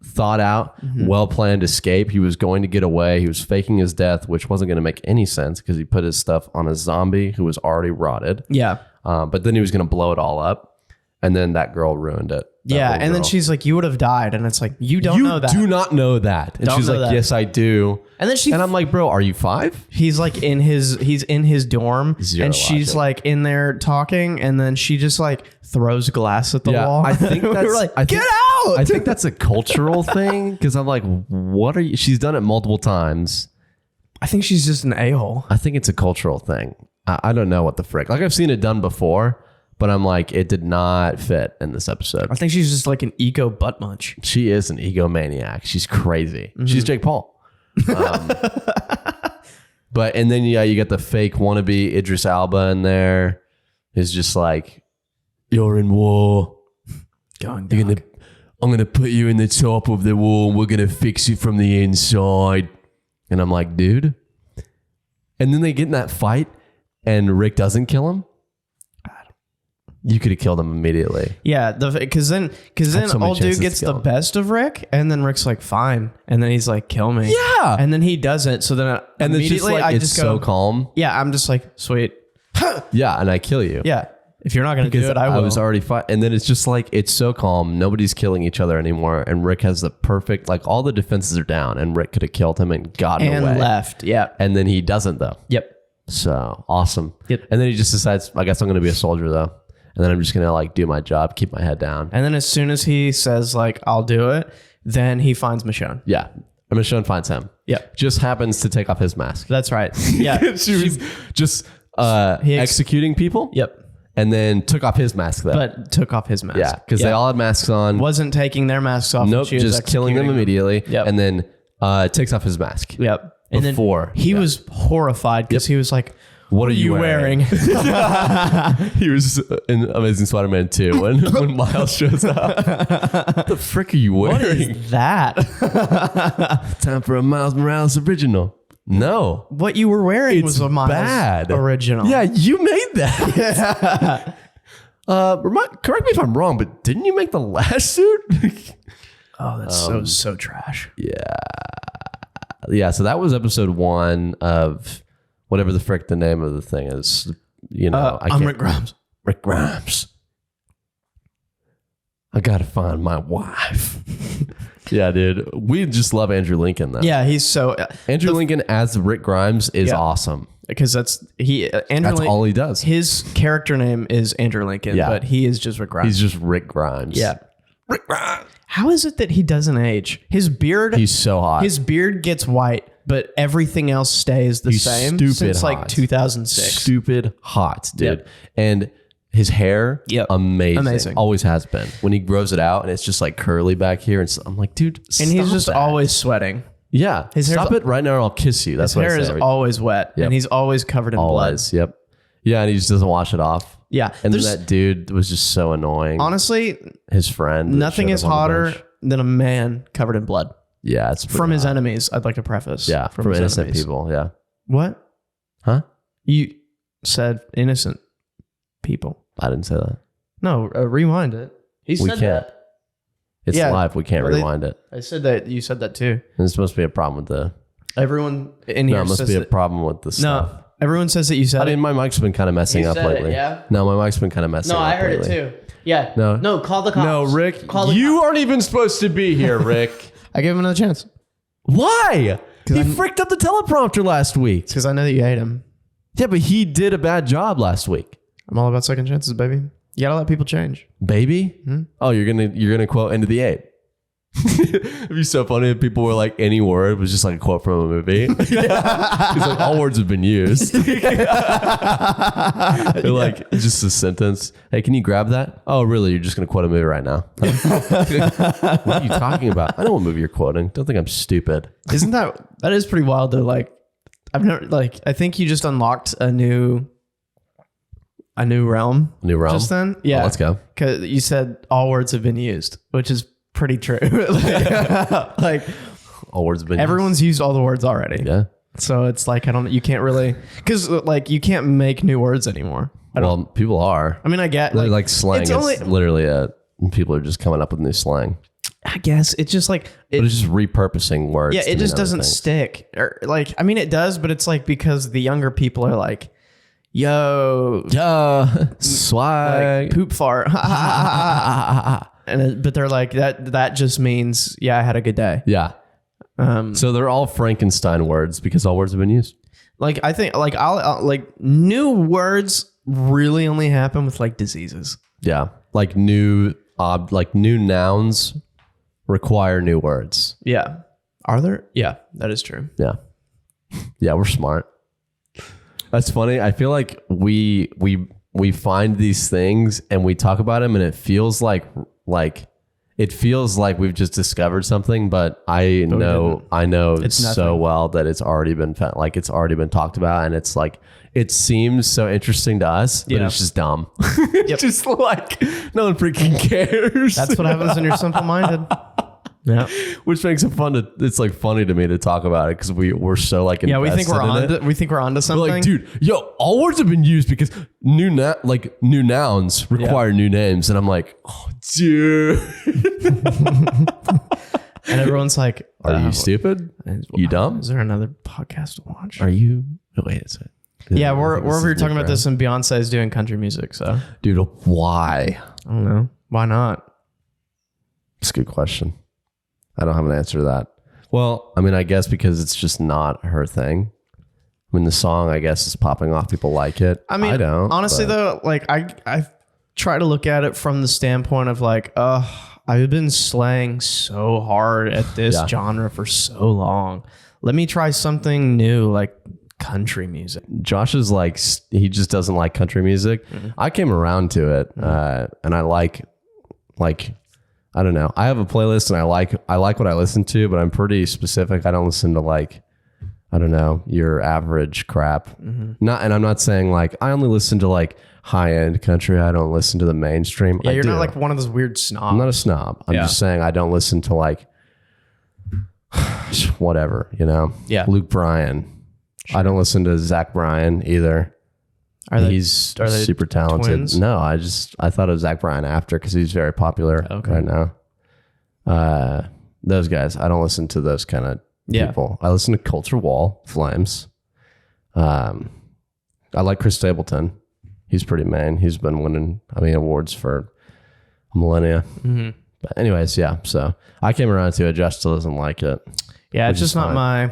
thought out, well-planned escape. He was going to get away. He was faking his death, which wasn't going to make any sense because he put his stuff on a zombie who was already rotted. Yeah. But then he was going to blow it all up. And then that girl ruined it. Yeah, and then she's like, "You would have died," and it's like, "You don't know that." You do not know that. And Don't she's know like, that. "Yes, I do." And then and I'm like, "Bro, are you 5?" he's like he's in his dorm, Zero and she's logic. like in there talking, and then she just like throws glass at the wall. I think that's we're like, I think- "Get out!" I think that's a cultural thing because I'm like, what are you? She's done it multiple times. I think she's just an a-hole. I think it's a cultural thing. I don't know what the frick. Like I've seen it done before, but I'm like, it did not fit in this episode. I think she's just like an ego butt munch. She is an egomaniac. She's crazy. She's Jake Paul. But and then you get the fake wannabe Idris Elba in there. He's just like, you're in war. I'm gonna put you in the top of the wall. We're gonna fix it from the inside. And I'm like, dude. And then they get in that fight, and Rick doesn't kill him. You could have killed him immediately. Yeah, because then so many old dude chances gets to kill the him. best of Rick, and then Rick's like, "Fine," and then he's like, "Kill me." Yeah. and then he doesn't. So then And it's just immediately like, I it's just so go, calm. "Yeah," I'm just like, "Sweet." Yeah, and I kill you. Yeah, if you're not gonna do it, I will. was already fine. And then it's just like, it's so calm. Nobody's killing each other anymore. And Rick has the perfect, like all the defenses are down, and Rick could have killed him and gotten and away. left. Yeah. And then he doesn't though. Yep. So awesome. Yep. And then he just decides, I guess I'm going to be a soldier though. And then I'm just going to like do my job, keep my head down. And then as soon as he says like, "I'll do it," then he finds Michonne. Yeah. And Michonne finds him. Yep. Just happens to take off his mask. That's right. Yeah. She was just executing people. Yep. And then took off his mask though. But took off his mask. Yeah. Because they all had masks on. wasn't taking their masks off. Nope. She was Just killing them executing immediately. Yep. And then takes off his mask. Yep. And Before. then he was horrified because he was like, What are you wearing? He was in Amazing Spider-Man 2 when Miles shows up. What the frick are you What wearing? is that? Time for a Miles Morales original. No. What you were wearing was a Miles bad. original. Yeah, you made that. Correct me if I'm wrong, but didn't you make the last suit? Oh, that's so trash. Yeah, so that was episode 1 of whatever the frick the name of the thing is. You know, I'm Rick Grimes. Rick Grimes. I gotta find my wife. Yeah, dude. We just love Andrew Lincoln though. Yeah, he's so Andrew Lincoln as Rick Grimes is Yeah. awesome. because That's all he does. His character name is Andrew Lincoln, Yeah. but he is just Rick Grimes. He's just Rick Grimes. yeah. Rick Grimes. How is it that he doesn't age? His beard. He's so hot. His beard gets white, but everything else stays the He's same stupid since like hot. 2006. Stupid hot, dude. Yep. And his hair, Yep. amazing. Always has been. When he grows it out and it's just like curly back here, and I'm like, dude, And he's stop just that. always sweating. Yeah. His hair's Stop it right now or I'll kiss you. That's His what hair I is say. always wet, Yep. and he's always covered in blood. Always. Yep. Yeah, and he just doesn't wash it off. Yeah. And then There's- that dude was just so annoying. honestly, His friend. that nothing showed is up on the hotter bench. than a man covered in blood Yeah, it's pretty from his hot. enemies. I'd like to preface. Yeah, from his innocent enemies. people. Yeah. What? Huh? You said innocent people. I didn't say that. No, rewind it. He We said can't. that. It's Yeah. live. We can't Well, rewind it. I said that. You said that too. There's supposed to be a problem with the. Everyone in here No, it must says be a that. problem with the stuff. No, everyone says that you said I mean, it. my mic's been kind of messing You up said it, lately. yeah? No, my mic's been kind of messing No, up I heard lately. it too. Yeah. No. Call the cops. No, Rick, Call the you cops. aren't even supposed to be here, Rick. I gave him another chance Why? He fricked up the teleprompter last week. because I know that you hate him. Yeah, but he did a bad job last week. I'm all about second chances, baby. You gotta let people change. Baby? Oh, you're gonna quote Into the Eight. It'd be so funny if people were like any word was just like a quote from a movie. It's like all words have been used. They're like just a sentence. Hey, can you grab that? Oh, really? You're just gonna quote a movie right now? What are you talking about? I know what movie you're quoting. Don't think I'm stupid. Isn't that is pretty wild though? Like, I've never I think you just unlocked a new realm. New realm. Just then, yeah. Oh, let's go. Because you said all words have been used, which is pretty true. like All words have been everyone's used all the words already. used. Yeah. So it's like you can't really because like you can't make new words anymore. Well, people are. I mean, I get Like slang. It's It's only, literally people are just coming up with new slang. I guess it's just like But it's just repurposing words. yeah, to it mean just other doesn't things. stick. Or like, I mean, it does, but it's like because the younger people are like, "Yo, Yeah, swag. like, poop fart," but they're like that just means I had a good day. Yeah. So they're all Frankenstein words because all words have been used. Like I think like I'll like new words really only happen with like diseases. Yeah. Like new nouns require new words. Yeah. Are there? Yeah, that is true. Yeah. Yeah, we're smart. That's funny. I feel like we find these things and we talk about them and it feels like we've just discovered something, but I know it's so well that it's already been found, like it's already been talked about, and it's like it seems so interesting to us, but it's just dumb. It's just like no one freaking cares. That's what happens when you're simple-minded. Yeah, which makes it fun to. It's like funny to me to talk about it because we're so like invested we think we're onto something. We're like, dude, all words have been used because new nouns require new names, and I'm like, oh, dude. And everyone's like, "Are you stupid? You dumb? Is there another podcast to watch? Are you? Oh, wait, it's it. Yeah, we're over here talking about this, and Beyonce is doing country music. So, dude, why? I don't know. Why not? It's a good question. I don't have an answer to that. Well, I mean, I guess because it's just not her thing. I mean, the song, I guess, is popping off. People like it. I mean, I don't. Honestly, though, like I try to look at it from the standpoint of like, I've been slaying so hard at this genre for so long. Let me try something new, like country music. Josh is like, he just doesn't like country music. Mm-hmm. I came around to it, and I like. I don't know. I have a playlist and I like what I listen to, but I'm pretty specific. I don't listen to like, I don't know, your average crap. Mm-hmm. And I'm not saying like, I only listen to like high end country. I don't listen to the mainstream. Yeah, you're not like one of those weird snobs. I'm not a snob. I'm just saying I don't listen to like whatever, you know? Yeah. Luke Bryan. Sure. I don't listen to Zach Bryan either. He's super talented. Twins? No, I thought of Zach Bryan after because he's very popular right now. Those guys, I don't listen to those kind of people. I listen to Culture Wall, Flames. I like Chris Stapleton. He's pretty main. He's been winning, awards for millennia. Mm-hmm. But anyways, yeah. So I came around to it. Josh still doesn't like it. Yeah, it's just not my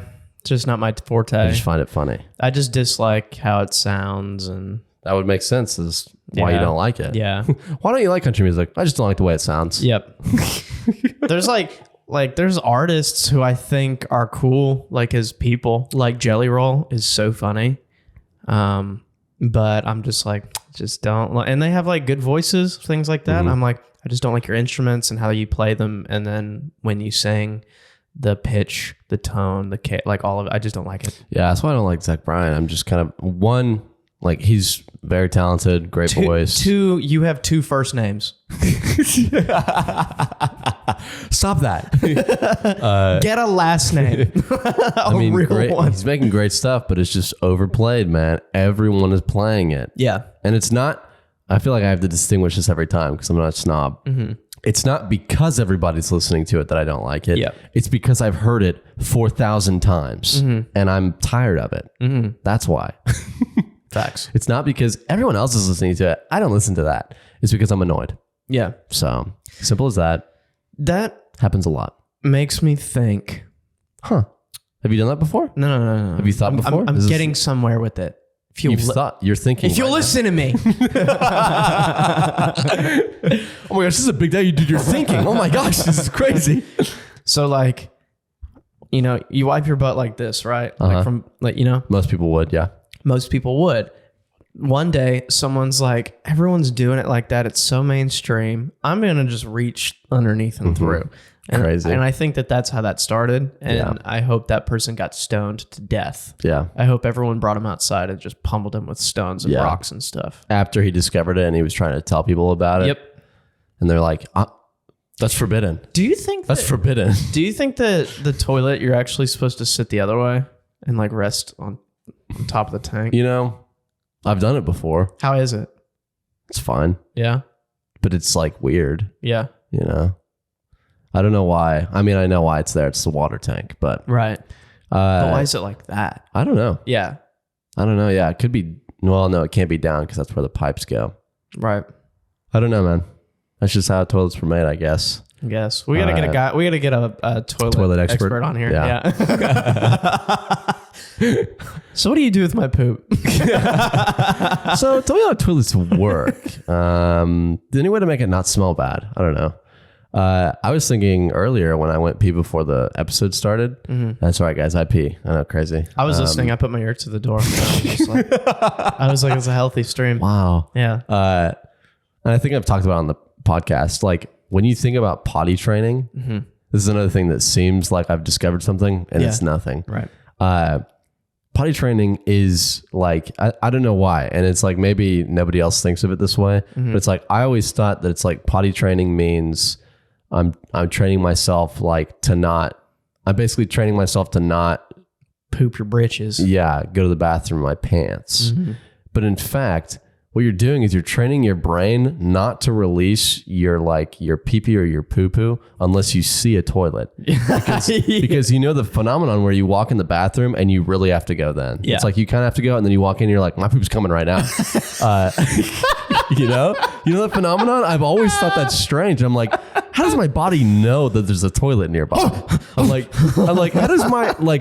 forte. I just find it funny. I just dislike how it sounds, and that would make sense as why you don't like it. Yeah. Why don't you like country music? I just don't like the way it sounds. Yep. There's there's artists who I think are cool, like as people. Like Jelly Roll is so funny. But I'm just like, just don't. And they have like good voices, things like that. Mm-hmm. I'm like, I just don't like your instruments and how you play them. And then when you sing, the pitch, the tone, like all of it, I just don't like it. Yeah, that's why I don't like Zach Bryan. I'm just kind of like he's very talented, great voice. You have two first names. Stop that. Get a last name. Great. One. He's making great stuff, but it's just overplayed, man. Everyone is playing it. Yeah. And it's not, I feel like I have to distinguish this every time because I'm not a snob. Mm-hmm. It's not because everybody's listening to it that I don't like it. Yeah. It's because I've heard it 4,000 times and I'm tired of it. Mm-hmm. That's why. Facts. It's not because everyone else is listening to it. I don't listen to that. It's because I'm annoyed. Yeah. So simple as that. That happens a lot. Makes me think. Huh. Have you done that before? No. Have you thought before? I'm getting somewhere with it. You're thinking. If you'll listen to me. Oh my gosh, this is a big day. You're thinking. Oh my gosh, this is crazy. So like, you wipe your butt like this, right? Like from Most people would, yeah. Most people would. One day, someone's like, everyone's doing it like that. It's so mainstream. I'm going to just reach underneath and through. And, crazy. And I think that's how that started. And I hope that person got stoned to death. Yeah. I hope everyone brought him outside and just pummeled him with stones and rocks and stuff. After he discovered it and he was trying to tell people about it. Yep. And they're like, that's forbidden. Do you think that's forbidden? Do you think that the toilet, you're actually supposed to sit the other way and like rest on top of the tank? I've done it before. How is it? It's fine. Yeah. But it's like weird. Yeah. I don't know why. I mean, I know why it's there. It's the water tank, but. Right. But why is it like that? I don't know. Yeah. I don't know. Yeah. It could be. Well, no, it can't be down because that's where the pipes go. Right. I don't know, man. That's just how toilets were made, I guess. Yes, we gotta get a guy. We gotta get a toilet expert on here. Yeah. So what do you do with my poop? So tell me how toilets work. Any way to make it not smell bad? I don't know. I was thinking earlier when I went pee before the episode started. That's right, guys. I pee. I know, crazy. I was listening. I put my ear to the door. I was like, it's a healthy stream. Wow. Yeah. And I think I've talked about it on the podcast. Like when you think about potty training, this is another thing that seems like I've discovered something and it's nothing. Right. Potty training is like, I don't know why. And it's like, maybe nobody else thinks of it this way, but it's like, I always thought that it's like potty training means I'm training myself like to not, I'm basically training myself to not poop your britches. Yeah. Go to the bathroom in my pants. But in fact, what you're doing is you're training your brain not to release your pee-pee or your poo-poo unless you see a toilet. Because you know the phenomenon where you walk in the bathroom and you really have to go then. Yeah. It's like you kind of have to go and then you walk in and you're like, my poop's coming right now. You know that phenomenon? I've always thought that's strange. I'm like, how does my body know that there's a toilet nearby? I'm like, how does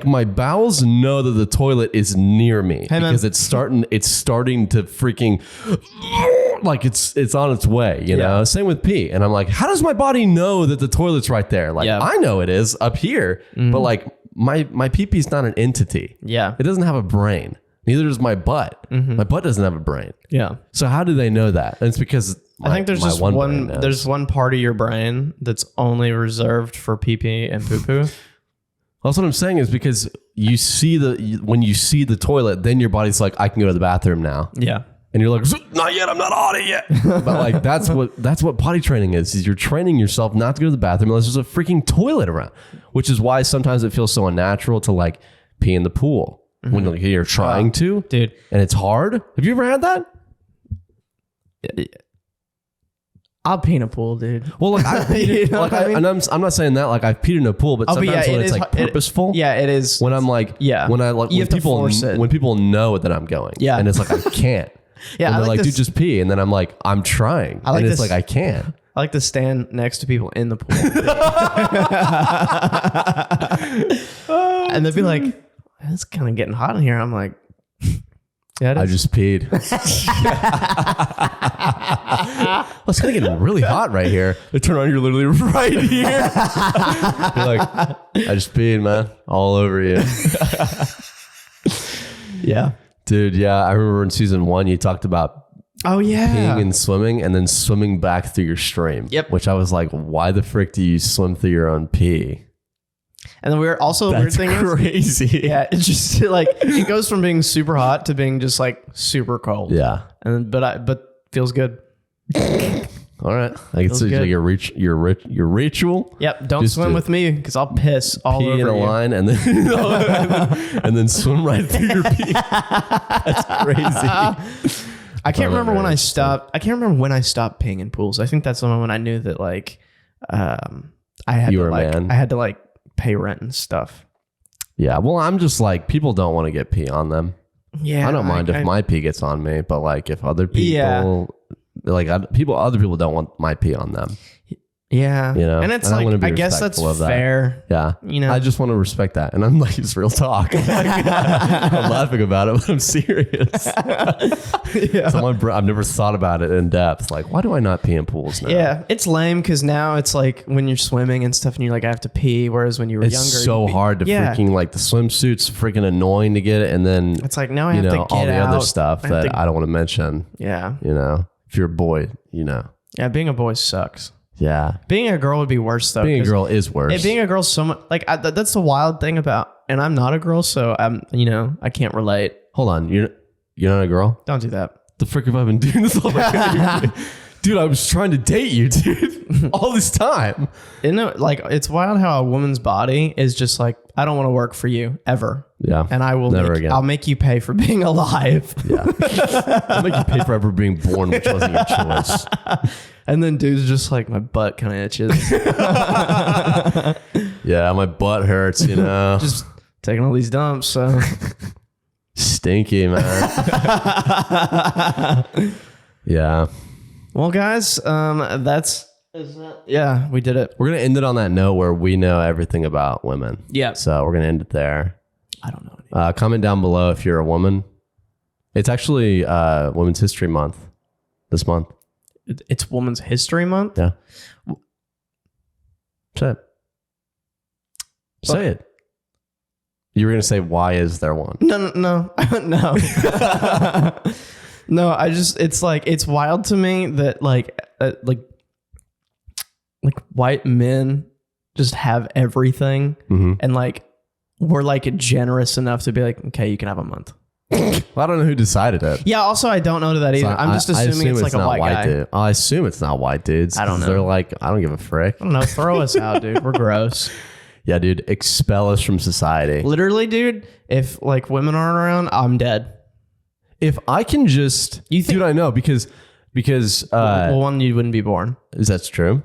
my bowels know that the toilet is near me? Hey, because it's starting to freaking like it's on its way, you know? Same with pee. And I'm like, how does my body know that the toilet's right there? Like I know it is up here, but like my pee-pee is not an entity. Yeah. It doesn't have a brain. Neither does my butt. My butt doesn't have a brain. Yeah. So how do they know that? And it's because I think there's just there's one part of your brain that's only reserved for pee-pee and poo-poo. That's what I'm saying is because when you see the toilet, then your body's like, I can go to the bathroom now. Yeah. And you're like, not yet, I'm not on it yet. But like that's what potty training is you're training yourself not to go to the bathroom unless there's a freaking toilet around. Which is why sometimes it feels so unnatural to like pee in the pool. When like, you're trying to, dude, and it's hard. Have you ever had that? I'll pee in a pool, dude. Well, like, I'm not saying that like I've peed in a pool, but sometimes when it's like purposeful, it is. When I'm like, when I like, when people know that I'm going, and it's like I can't, and they're like, dude, just pee, and then I'm like, I'm trying, and it's like I can't. I like to stand next to people in the pool, and they'd be like, it's kind of getting hot in here. I'm like, yeah, I just peed. Well, it's kind of getting really hot right here. They turn on, you're literally right here. You're like, I just peed, man, all over you. Yeah. Dude, yeah. I remember in season 1, you talked about peeing and swimming and then swimming back through your stream. Yep. Which I was like, why the frick do you swim through your own pee? And then weird thing is crazy. Yeah, it's just like it goes from being super hot to being just like super cold. Yeah, and but feels good. All right, I can see like your ritual. Yep, don't swim with me because I'll piss all over you. Pee in a line and then and then swim right through your pee. That's crazy. I can't remember when I stopped. I can't remember when I stopped peeing in pools. I think that's the moment when I knew that like I had to like pay rent and stuff. Yeah, well, I'm just like, people don't want to get pee on them. Yeah, I don't mind if my pee gets on me, but like if other people, other people don't want my pee on them. Yeah, you know, and it's like I guess that's fair. Yeah, you know, I just want to respect that, and I'm like, it's real talk. I'm laughing about it, but I'm serious. Yeah. I've never thought about it in depth. Like, why do I not pee in pools now? Yeah, it's lame because now it's like when you're swimming and stuff, and you're like, I have to pee. Whereas when you were younger, it's so hard to freaking like the swimsuit's freaking annoying to get it, and then it's like now I have to get all the out. Other stuff that I don't want to mention. Yeah, you know, if you're a boy, you know. Yeah, being a boy sucks. Yeah. Being a girl would be worse though. Being a girl is worse. Being a girl so much like that's the wild thing about, and I'm not a girl, so I can't relate. Hold on, you're not a girl? Don't do that. The frick have I been doing this all my life? Dude, I was trying to date you, dude, all this time. Like it's wild how a woman's body is just like, I don't want to work for you ever. Yeah. And I will I'll make you pay for being alive. Yeah. I'll make you pay for ever being born, which wasn't your choice. And then dude's just like, my butt kind of itches. Yeah, my butt hurts, you know. Just taking all these dumps, so. Stinky, man. Yeah. Well, guys, yeah, we did it. We're going to end it on that note where we know everything about women. Yeah. So we're going to end it there. I don't know. Comment down below if you're a woman. It's actually Women's History Month this month. It's Women's History Month? Yeah. Say it. Say it. You were going to say, why is there one? No. No. No, it's wild to me that like white men just have everything. Mm-hmm. And like, we're like generous enough to be like, okay, you can have a month. Well, I don't know who decided it. Yeah, also, I don't know that either. I'm just assuming it's like a white guy. Dude. I assume it's not white dudes. I don't know. They're like, I don't give a frick. I don't know. Throw us out, dude. We're gross. Yeah, dude. Expel us from society. Literally, dude, if like women aren't around, I'm dead. If I can just... Dude, I know, because well, one, you wouldn't be born. That's true.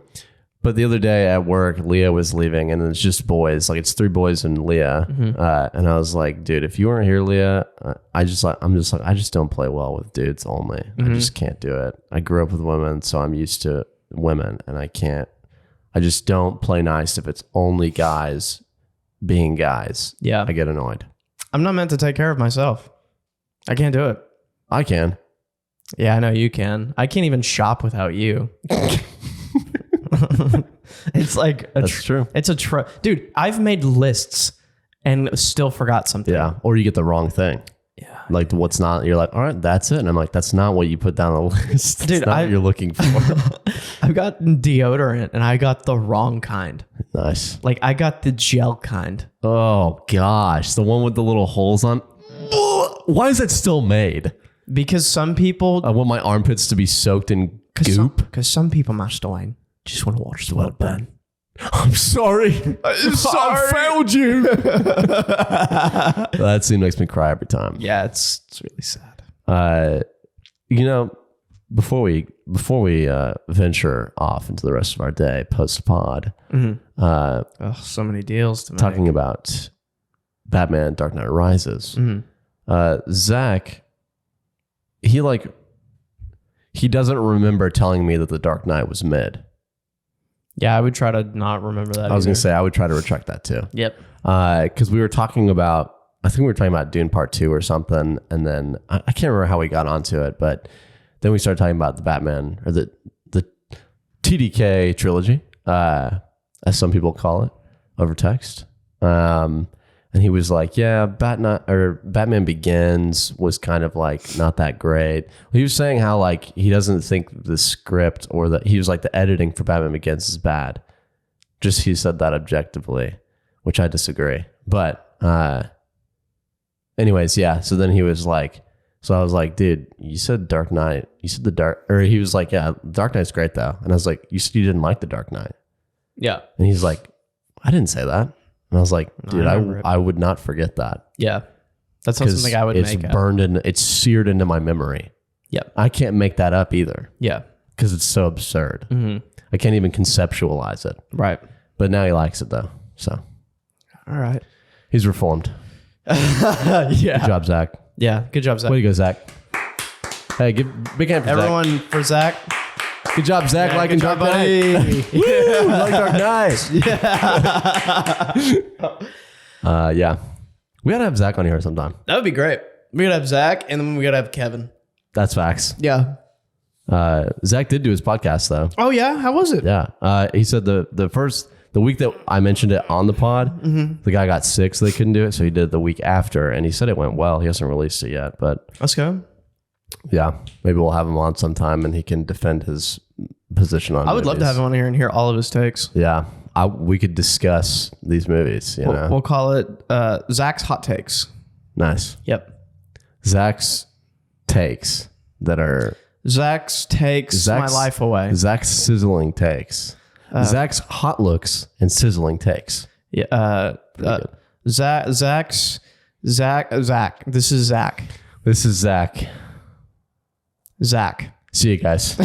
But the other day at work, Leah was leaving, and it's just boys. Like, it's 3 boys and Leah. Mm-hmm. And I was like, dude, if you weren't here, Leah, I just don't play well with dudes only. Mm-hmm. I just can't do it. I grew up with women, so I'm used to women, and I just don't play nice if it's only guys being guys. Yeah. I get annoyed. I'm not meant to take care of myself. I can't do it. I can. Yeah, I know you can. I can't even shop without you. It's like that's true. It's dude. I've made lists and still forgot something. Yeah, or you get the wrong thing. Yeah, like what's not. You're like, all right, that's it, and I'm like, that's not what you put down the list. That's dude, not what you're looking for. I've got deodorant and I got the wrong kind. Nice. Like I got the gel kind. Oh gosh, the one with the little holes on. Why is that still made? Because some people... I want my armpits to be soaked in goop. Because some people, Masterline, just want to watch the world burn. I'm sorry. I failed you. That scene makes me cry every time. Yeah, it's really sad. Before we venture off into the rest of our day post pod, so many deals to make. Talking about Batman Dark Knight Rises. Zach, he doesn't remember telling me that the Dark Knight was mid. Yeah, I would try to not remember that. I was going to say, I would try to retract that too. Yep. Because we were talking about, I think we were talking about Dune Part 2 or something. And then I can't remember how we got onto it, but then we started talking about the Batman or the TDK trilogy, as some people call it over text. And he was like, yeah, Batman Begins was kind of like not that great. He was saying how like he doesn't think the script or he was like the editing for Batman Begins is bad. Just he said that objectively, which I disagree. But anyways, yeah. So then he was like, so I was like, dude, you said Dark Knight. You said he was like, yeah, Dark Knight's great though. And I was like, you said you didn't like the Dark Knight. Yeah. And he's like, I didn't say that. And I was like, dude, I would not forget that. Yeah. That's not something I would make up. It's seared into my memory. Yep. I can't make that up either. Yeah. Because it's so absurd. Mm-hmm. I can't even conceptualize it. Right. But now he likes it though. So. All right. He's reformed. Yeah. Good job, Zach. Yeah. Good job, Zach. Way to go, Zach. Hey, give big hand for everyone Zach. For Zach. Good job, Zach. Yeah, liking Dark Knight. Woo! Like Dark Knight. Yeah. Yeah. We gotta have Zach on here sometime. That would be great. We gotta have Zach, and then we gotta have Kevin. That's facts. Yeah. Zach did do his podcast though. Oh yeah, how was it? Yeah. He said the week that I mentioned it on the pod, the guy got sick, so they couldn't do it. So he did the week after, and he said it went well. He hasn't released it yet, but let's go. Yeah, maybe we'll have him on sometime, and he can defend his position on. I would love to have him on here and hear all of his takes. Yeah, we could discuss these movies. We'll call it Zach's Hot Takes. Nice. Yep. Zach's takes that are my life away. Zach's sizzling takes. Zach's hot looks and sizzling takes. Yeah. Zach. This is Zach. This is Zach. Zach. See you guys.